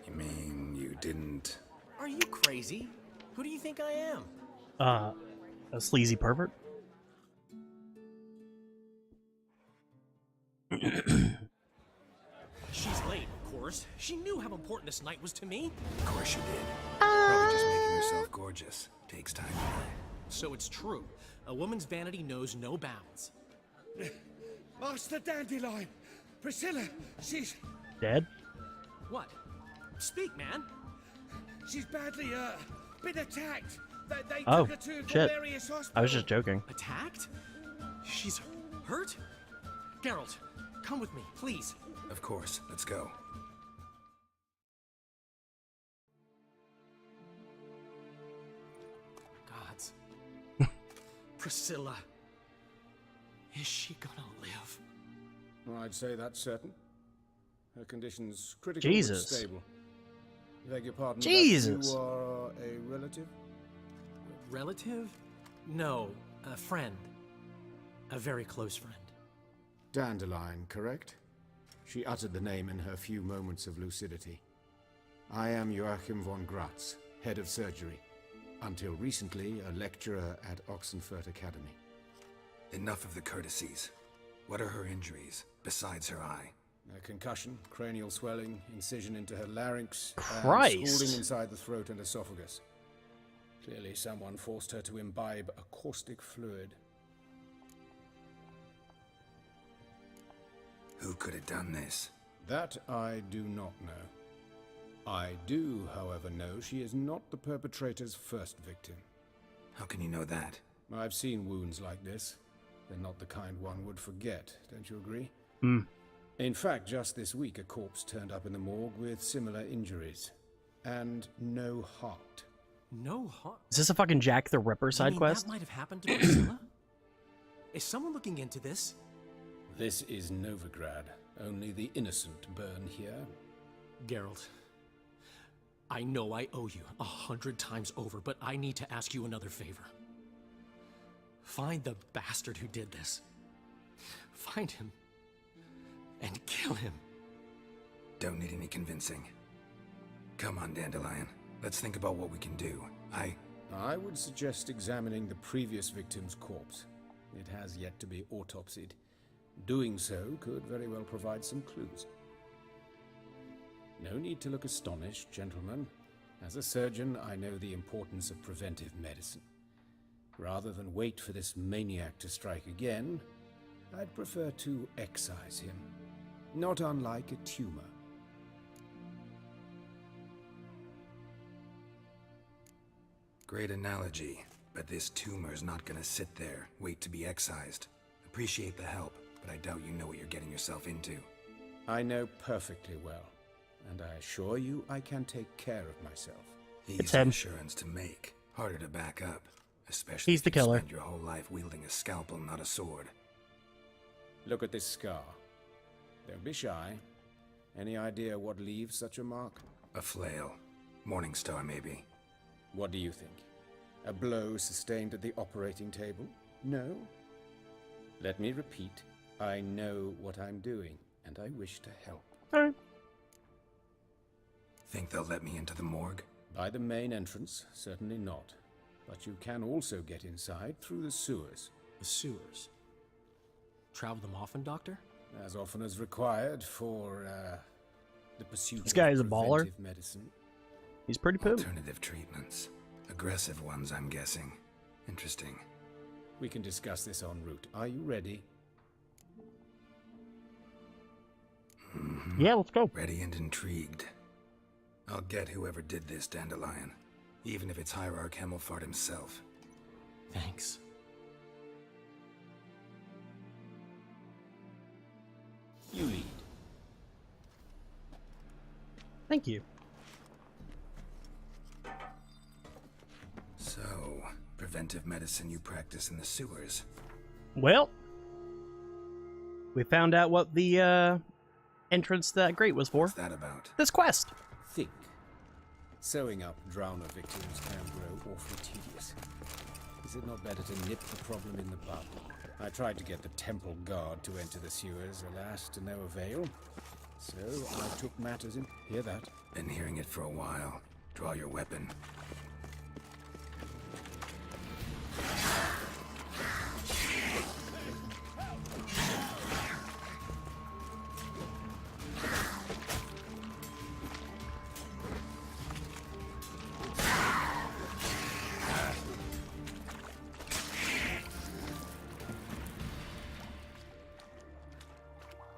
You mean you didn't... Are you crazy? Who do you think I am? A sleazy pervert? She's late, of course. She knew how important this night was to me. Of course you did. Probably just making yourself gorgeous. Takes time. So it's true. A woman's vanity knows no bounds. Master Dandelion! Priscilla, she's... Dead? What? Speak, man. She's badly, been attacked. They Oh, took her to shit. Galerius Hospital. I was just joking. Attacked? She's hurt? Geralt, come with me, please. Of course. Let's go. Gods. Priscilla. Is she gonna live? Well, I'd say that's certain. Her condition's critical but Jesus. stable. Beg your pardon. but Jesus. You are a relative? Relative? No, a friend. A very close friend. Dandelion, correct? She uttered the name in her few moments of lucidity. I am Joachim von Gratz, head of surgery. Until recently, a lecturer at Oxenfurt Academy. Enough of the courtesies. What are her injuries, besides her eye? A concussion, cranial swelling, incision into her larynx, Christ. and scalding inside the throat and esophagus. Clearly someone forced her to imbibe a caustic fluid. Who could have done this? That I do not know. I do, however, know she is not the perpetrator's first victim. How can you know that? I've seen wounds like this. They're not the kind one would forget, don't you agree? Hmm. In fact, just this week a corpse turned up in the morgue with similar injuries. And no heart. No heart? Is this a fucking Jack the Ripper side quest? That might have happened to Priscilla? Is someone looking into this? This is Novigrad. Only the innocent burn here. Geralt, I know I owe you 100 times over, but I need to ask you another favor. Find the bastard who did this. Find him. And kill him. Don't need any convincing. Come on, Dandelion. Let's think about what we can do. I would suggest examining the previous victim's corpse. It has yet to be autopsied. Doing so could very well provide some clues. No need to look astonished, gentlemen. As a surgeon, I know the importance of preventive medicine. Rather than wait for this maniac to strike again, I'd prefer to excise him. Not unlike a tumor. Great analogy, but this tumor's not gonna sit there, wait to be excised. Appreciate the help, but I doubt you know what you're getting yourself into. I know perfectly well, and I assure you I can take care of myself. Easy assurance to make, harder to back up, especially He's the if you killer. spent your whole life wielding a scalpel, not a sword. Look at this scar. Don't be shy. Any idea what leaves such a mark? A flail. Morningstar, maybe. What do you think? A blow sustained at the operating table? No? Let me repeat. I know what I'm doing, and I wish to help. Alright. Think they'll let me into the morgue? By the main entrance, certainly not. But you can also get inside through the sewers. The sewers? Travel them often, Doctor? As often as required for, the pursuit This guy of is a baller. preventive medicine. He's pretty poop. Alternative treatments. Aggressive ones, I'm guessing. Interesting. We can discuss this en route. Are you ready? Yeah, let's go. Ready and intrigued. I'll get whoever did this, Dandelion. Even if it's Hierarch Hemmelfart himself. Thanks. You lead. Thank you. So, preventive medicine you practice in the sewers. Well, we found out what the entrance to that grate was for. What's that about? This quest. Think. Sewing up drowner victims can grow awfully tedious. Is it not better to nip the problem in the bud? I tried to get the temple guard to enter the sewers, alas, to no avail. So I took matters in... Hear that? Been hearing it for a while. Draw your weapon.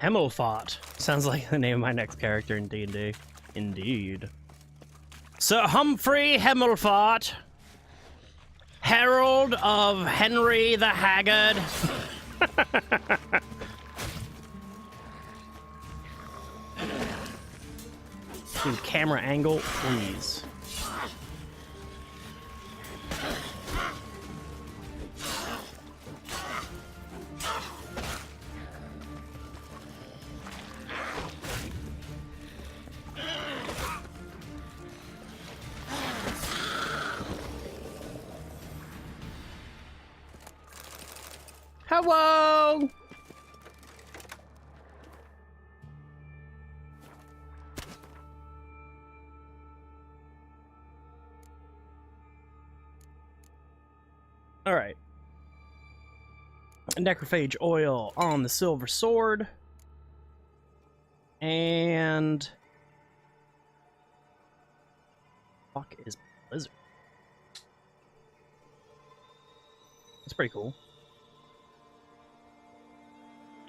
Hemmelfart. Sounds like the name of my next character in D&D. Indeed. Sir Humphrey Hemmelfart, Herald of Henry the Haggard. Dude, camera angle, please. Hello! Alright. Necrophage oil on the silver sword. And fuck is Blizzard? That's pretty cool.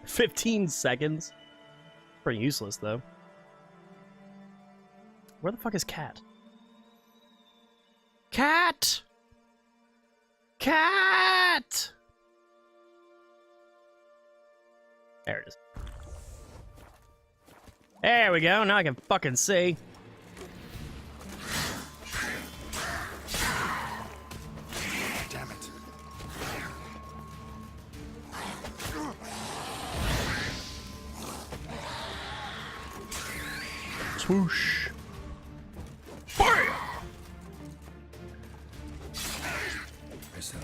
15 seconds. Pretty useless though. Where the fuck is Cat? Cat! Cat! There it is. There we go, now I can fucking see. Damn it. Swoosh. Priscilla,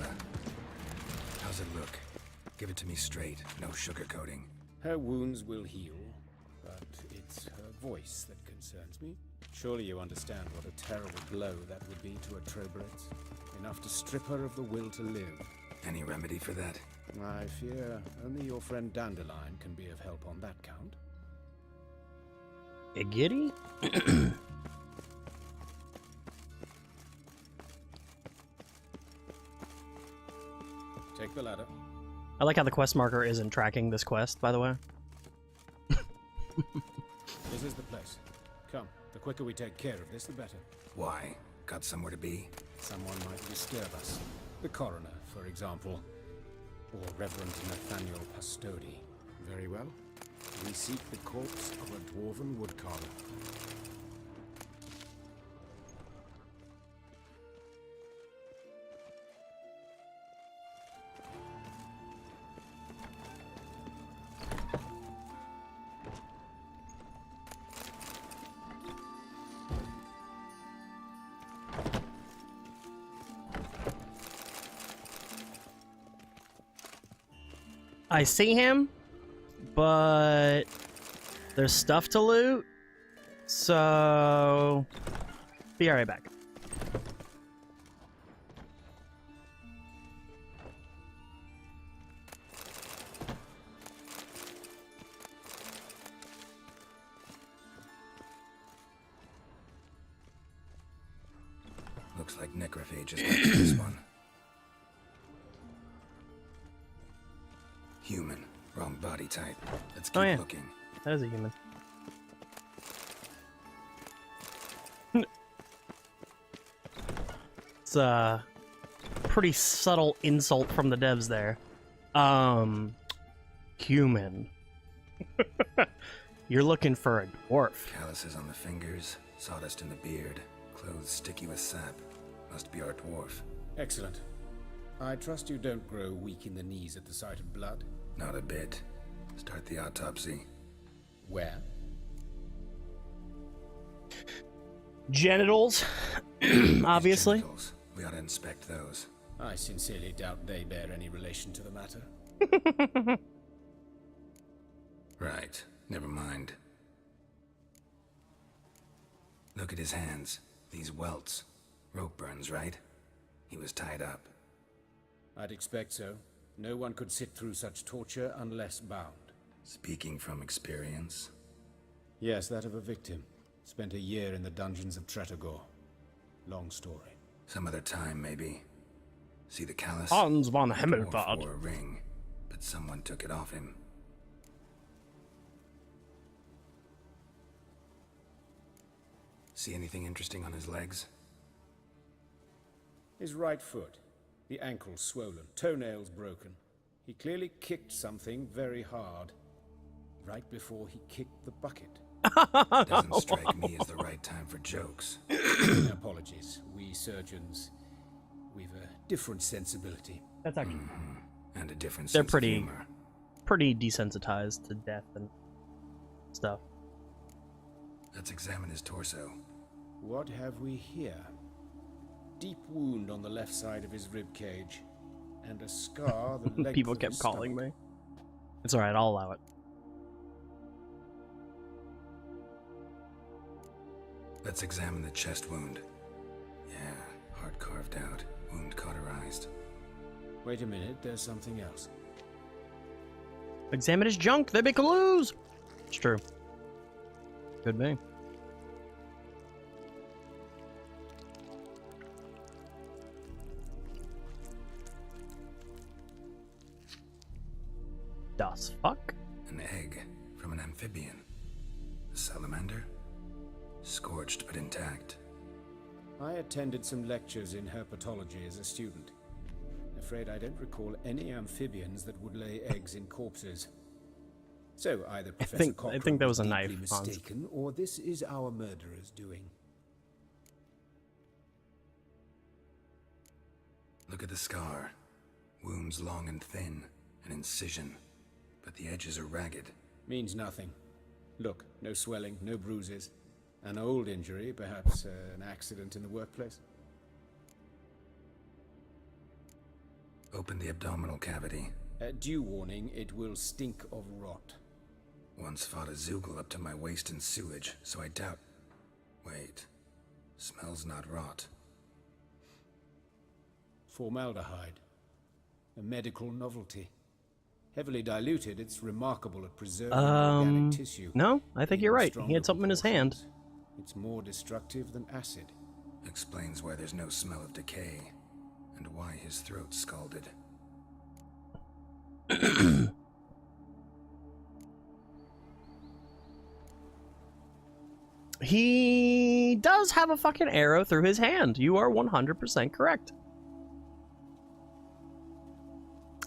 how's it look? Give it to me straight, no sugarcoating. Her wounds will heal, but it's her voice that concerns me. Surely you understand what a terrible blow that would be to a Trobrex. Enough to strip her of the will to live. Any remedy for that? I fear only your friend Dandelion can be of help on that count. A giddy? Take the ladder. I like how the quest marker isn't tracking this quest, by the way. This is the place. Come, the quicker we take care of this, the better. Why? Got somewhere to be? Someone might disturb us. The coroner, for example. Or Reverend Nathaniel Pastodi. Very well. We seek the corpse of a dwarven woodcarver. I see him, but there's stuff to loot, so be right back. Looks like necrophage has got to this one. Human. Wrong body type. Let's keep looking. That is a human. It's a pretty subtle insult from the devs there. Human. You're looking for a dwarf. Calluses on the fingers, sawdust in the beard, clothes sticky with sap. Must be our dwarf. Excellent. I trust you don't grow weak in the knees at the sight of blood. Not a bit. Start the autopsy. Where? Genitals, obviously. Genitals. We ought to inspect those. I sincerely doubt they bear any relation to the matter. Right. Never mind. Look at his hands. These welts. Rope burns, right? He was tied up. I'd expect so. No one could sit through such torture unless bound. Speaking from experience? Yes, that of a victim. Spent a year in the dungeons of Tretogor. Long story. Some other time, maybe. See the callus? Hans von Dwarf Himmelbart. wore a ring, but someone took it off him. See anything interesting on his legs? His right foot. The ankle swollen, toenails broken. He clearly kicked something very hard. Right before he kicked the bucket. Doesn't strike me as the right time for jokes. Apologies. We surgeons, we've a different sensibility. That's actually And a different they're sense pretty of humor. pretty desensitized to death and stuff. Let's examine his torso. What have we here? Deep wound on the left side of his rib cage, and a scar the length People of kept his calling stomach. me. It's alright, I'll allow it. Let's examine the chest wound. Yeah, heart carved out, wound cauterized. Wait a minute, there's something else. Examine his junk, there be clues! It's true. Could be. Das fuck? An egg from an amphibian. A salamander? Scorched but intact. I attended some lectures in herpetology as a student. Afraid I don't recall any amphibians that would lay eggs in corpses. So either Professor I think that was a deeply knife, Hans. mistaken, or this is our murderer's doing. Look at the scar. Wounds long and thin, an incision. But the edges are ragged. Means nothing. Look, no swelling, no bruises. An old injury, perhaps an accident in the workplace. Open the abdominal cavity. Due warning, it will stink of rot. Once fought a Zoogle up to my waist in sewage, so I doubt... Wait. Smells not rot. Formaldehyde. A medical novelty. Heavily diluted, it's remarkable at preserving organic tissue. No, I think you're right. He had something in his hand. It's more destructive than acid. Explains why there's no smell of decay, and why his throat's scalded. He does have a fucking arrow through his hand. You are 100% correct.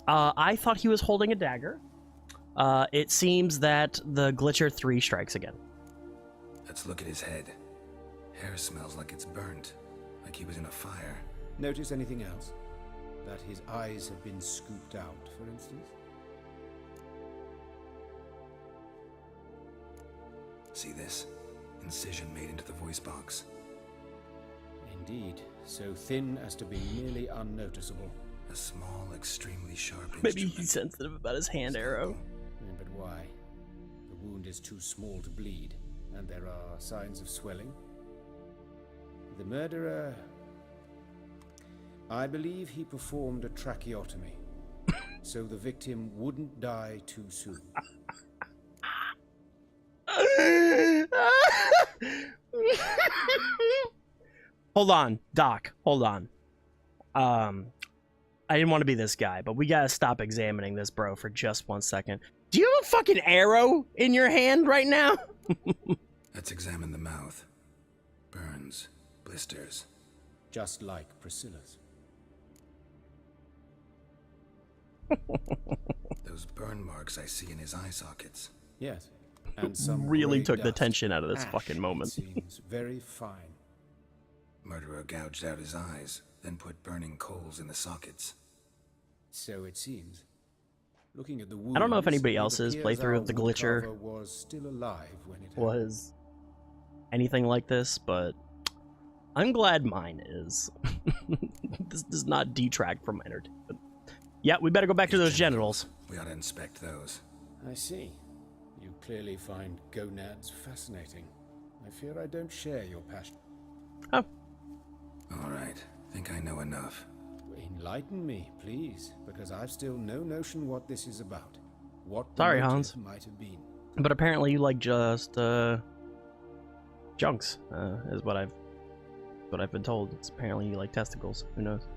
I thought he was holding a dagger. It seems that the Glitcher 3 strikes again. Let's look at his head. Hair smells like it's burnt, like he was in a fire. Notice anything else? That his eyes have been scooped out, for instance? See this? Incision made into the voice box. Indeed, so thin as to be nearly unnoticeable. A small, extremely sharp Maybe instrument. he's sensitive about his hand arrow. But why? The wound is too small to bleed, and there are signs of swelling. The murderer... I believe he performed a tracheotomy, so the victim wouldn't die too soon. Hold on, Doc. Hold on. I didn't want to be this guy, but we gotta stop examining this, bro, for just 1 second. Do you have a fucking arrow in your hand right now? Let's examine the mouth. Burns, blisters. Just like Priscilla's. Those burn marks I see in his eye sockets. Yes. And some really grey took the dust. tension out of this Ash, fucking moment. It seems very fine. Murderer gouged out his eyes, then put burning coals in the sockets. So it seems. Looking at the wounds, I don't know if anybody it else's appears playthrough our of the wood Glitcher carver was still alive when it was anything like this, but I'm glad mine is. This does not detract from my entertainment. Yeah, we better go back to those genitals. We ought to inspect those. I see. You clearly find gonads fascinating. I fear I don't share your passion. Oh. All right. Think I know enough. Enlighten me, please, because I've still no notion what this is about. What the Sorry, motive Hans. might have been. But apparently you like just junks, is what I've been told. It's apparently you like testicles. Who knows?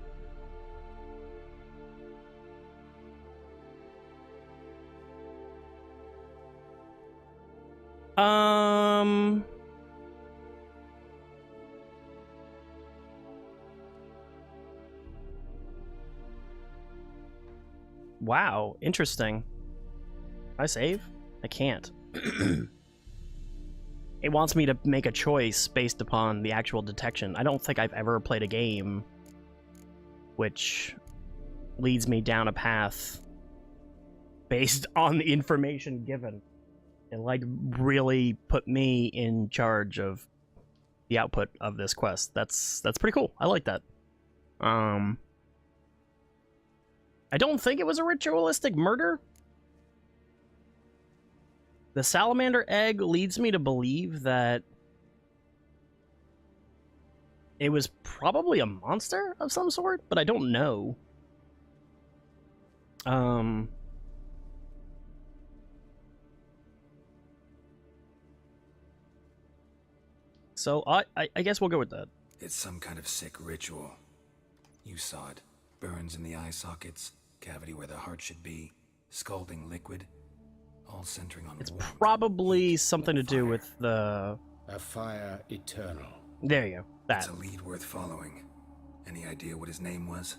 Wow, interesting. Can I save? I can't. It wants me to make a choice based upon the actual detection. I don't think I've ever played a game which leads me down a path based on the information given and like really put me in charge of the output of this quest. That's pretty cool. I like that. I don't think it was a ritualistic murder. The salamander egg leads me to believe that it was probably a monster of some sort, but I don't know. So I guess we'll go with that. It's some kind of sick ritual. You saw it. Burns in the eye sockets, cavity where the heart should be, scalding liquid, all centering on warmth. Probably something to do with the... A fire eternal. There you go. That. It's a lead worth following. Any idea what his name was?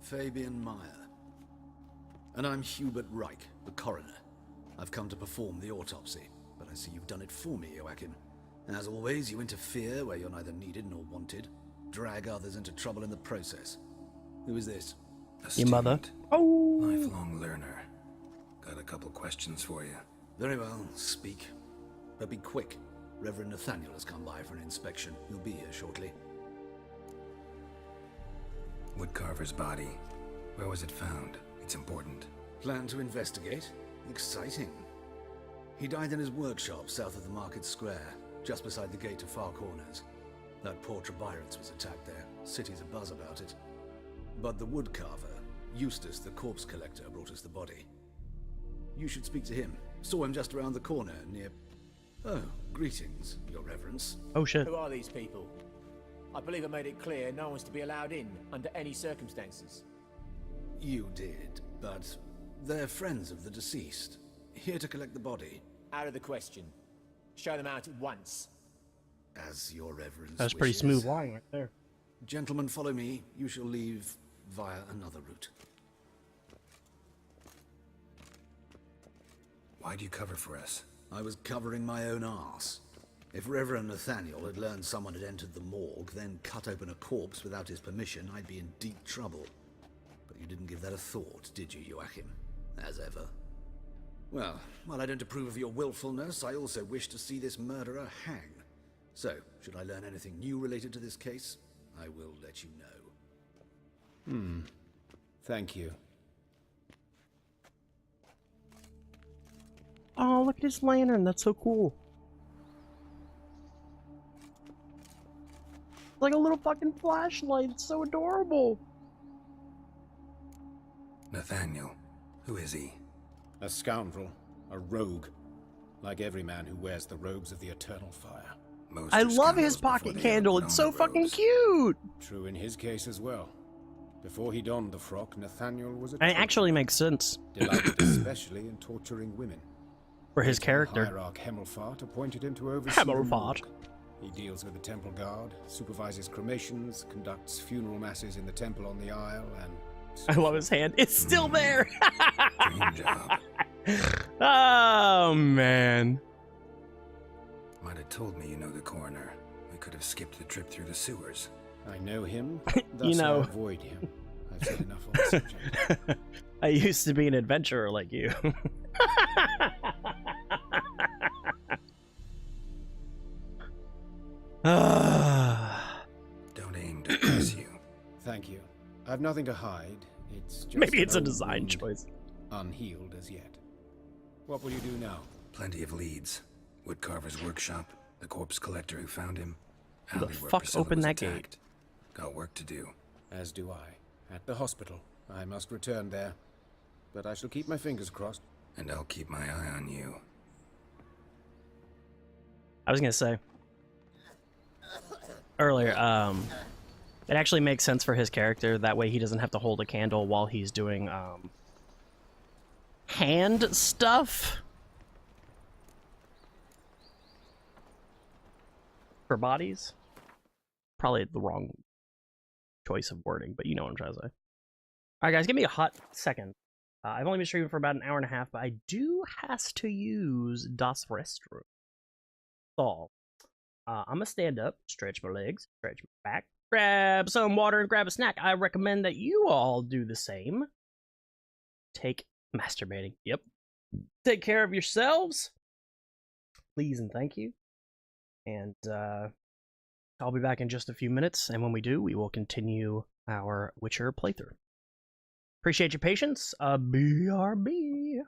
Fabian Meyer. And I'm Hubert Reich, the coroner. I've come to perform the autopsy, but I see you've done it for me, Joachim. As always, you interfere where you're neither needed nor wanted, drag others into trouble in the process. Who is this? Your mother. Oh! Lifelong learner. Got a couple questions for you. Very well, speak. But be quick. Reverend Nathaniel has come by for an inspection. He'll be here shortly. Woodcarver's body. Where was it found? It's important. Plan to investigate? Exciting. He died in his workshop south of the market square, just beside the gate to Far Corners. That poor Trebyron's was attacked there. City's abuzz about it. But the woodcarver, Eustace the corpse collector, brought us the body. You should speak to him. Saw him just around the corner near... Oh, greetings, your reverence. Oh shit. Who are these people? I believe I made it clear no one's to be allowed in under any circumstances. You did, but they're friends of the deceased. Here to collect the body. Out of the question. Show them out at once. As your reverence That's pretty wishes. smooth line right there. Gentlemen, follow me. You shall leave via another route. Why do you cover for us? I was covering my own arse. If Reverend Nathaniel had learned someone had entered the morgue, then cut open a corpse without his permission, I'd be in deep trouble. But you didn't give that a thought, did you, Joachim? As ever. Well, while I don't approve of your willfulness, I also wish to see this murderer hang. So, should I learn anything new related to this case, I will let you know. Thank you. Oh, look at his lantern. That's so cool. Like a little fucking flashlight. It's so adorable. Nathaniel. Who is he? A scoundrel. A rogue. Like every man who wears the robes of the eternal fire. Most I are love his scoundrels before pocket they candle. ever put It's on so the fucking robes. cute. True in his case as well. Before he donned the frock, Nathaniel was a And it actually makes sense. delighted especially in torturing women. For his Later, character. Hierarch Hemmelfart appointed him to oversee the Hemmelfart. morgue. He deals with the temple guard, supervises cremations, conducts funeral masses in the temple on the Isle, and... I love his hand. It's still there. Dream job. Oh, man. Might have told me you know the coroner. We could have skipped the trip through the sewers. I know him, You thus know. I avoid him. I've said enough on the subject. I used to be an adventurer like you. Don't aim to impress you. Thank you. I've nothing to hide. It's just Maybe an it's a old design wound, choice. unhealed as yet. What will you do now? Plenty of leads. Woodcarver's workshop, the corpse collector who found him, Who the alley where fuck Priscilla opened was that gate? attacked. Got work to do. As do I. At the hospital. I must return there. But I shall keep my fingers crossed. And I'll keep my eye on you. I was gonna say earlier, it actually makes sense for his character. That way he doesn't have to hold a candle while he's doing hand stuff for bodies. Probably the wrong choice of wording, but you know what I'm trying to say. Alright guys, give me a hot second. I've only been streaming for about an hour and a half, but I do has to use das restroom. So, I'm gonna stand up, stretch my legs, stretch my back, grab some water and grab a snack. I recommend that you all do the same. Take masturbating. Yep. Take care of yourselves. Please and thank you. And I'll be back in just a few minutes, and when we do, we will continue our Witcher playthrough. Appreciate your patience. BRB.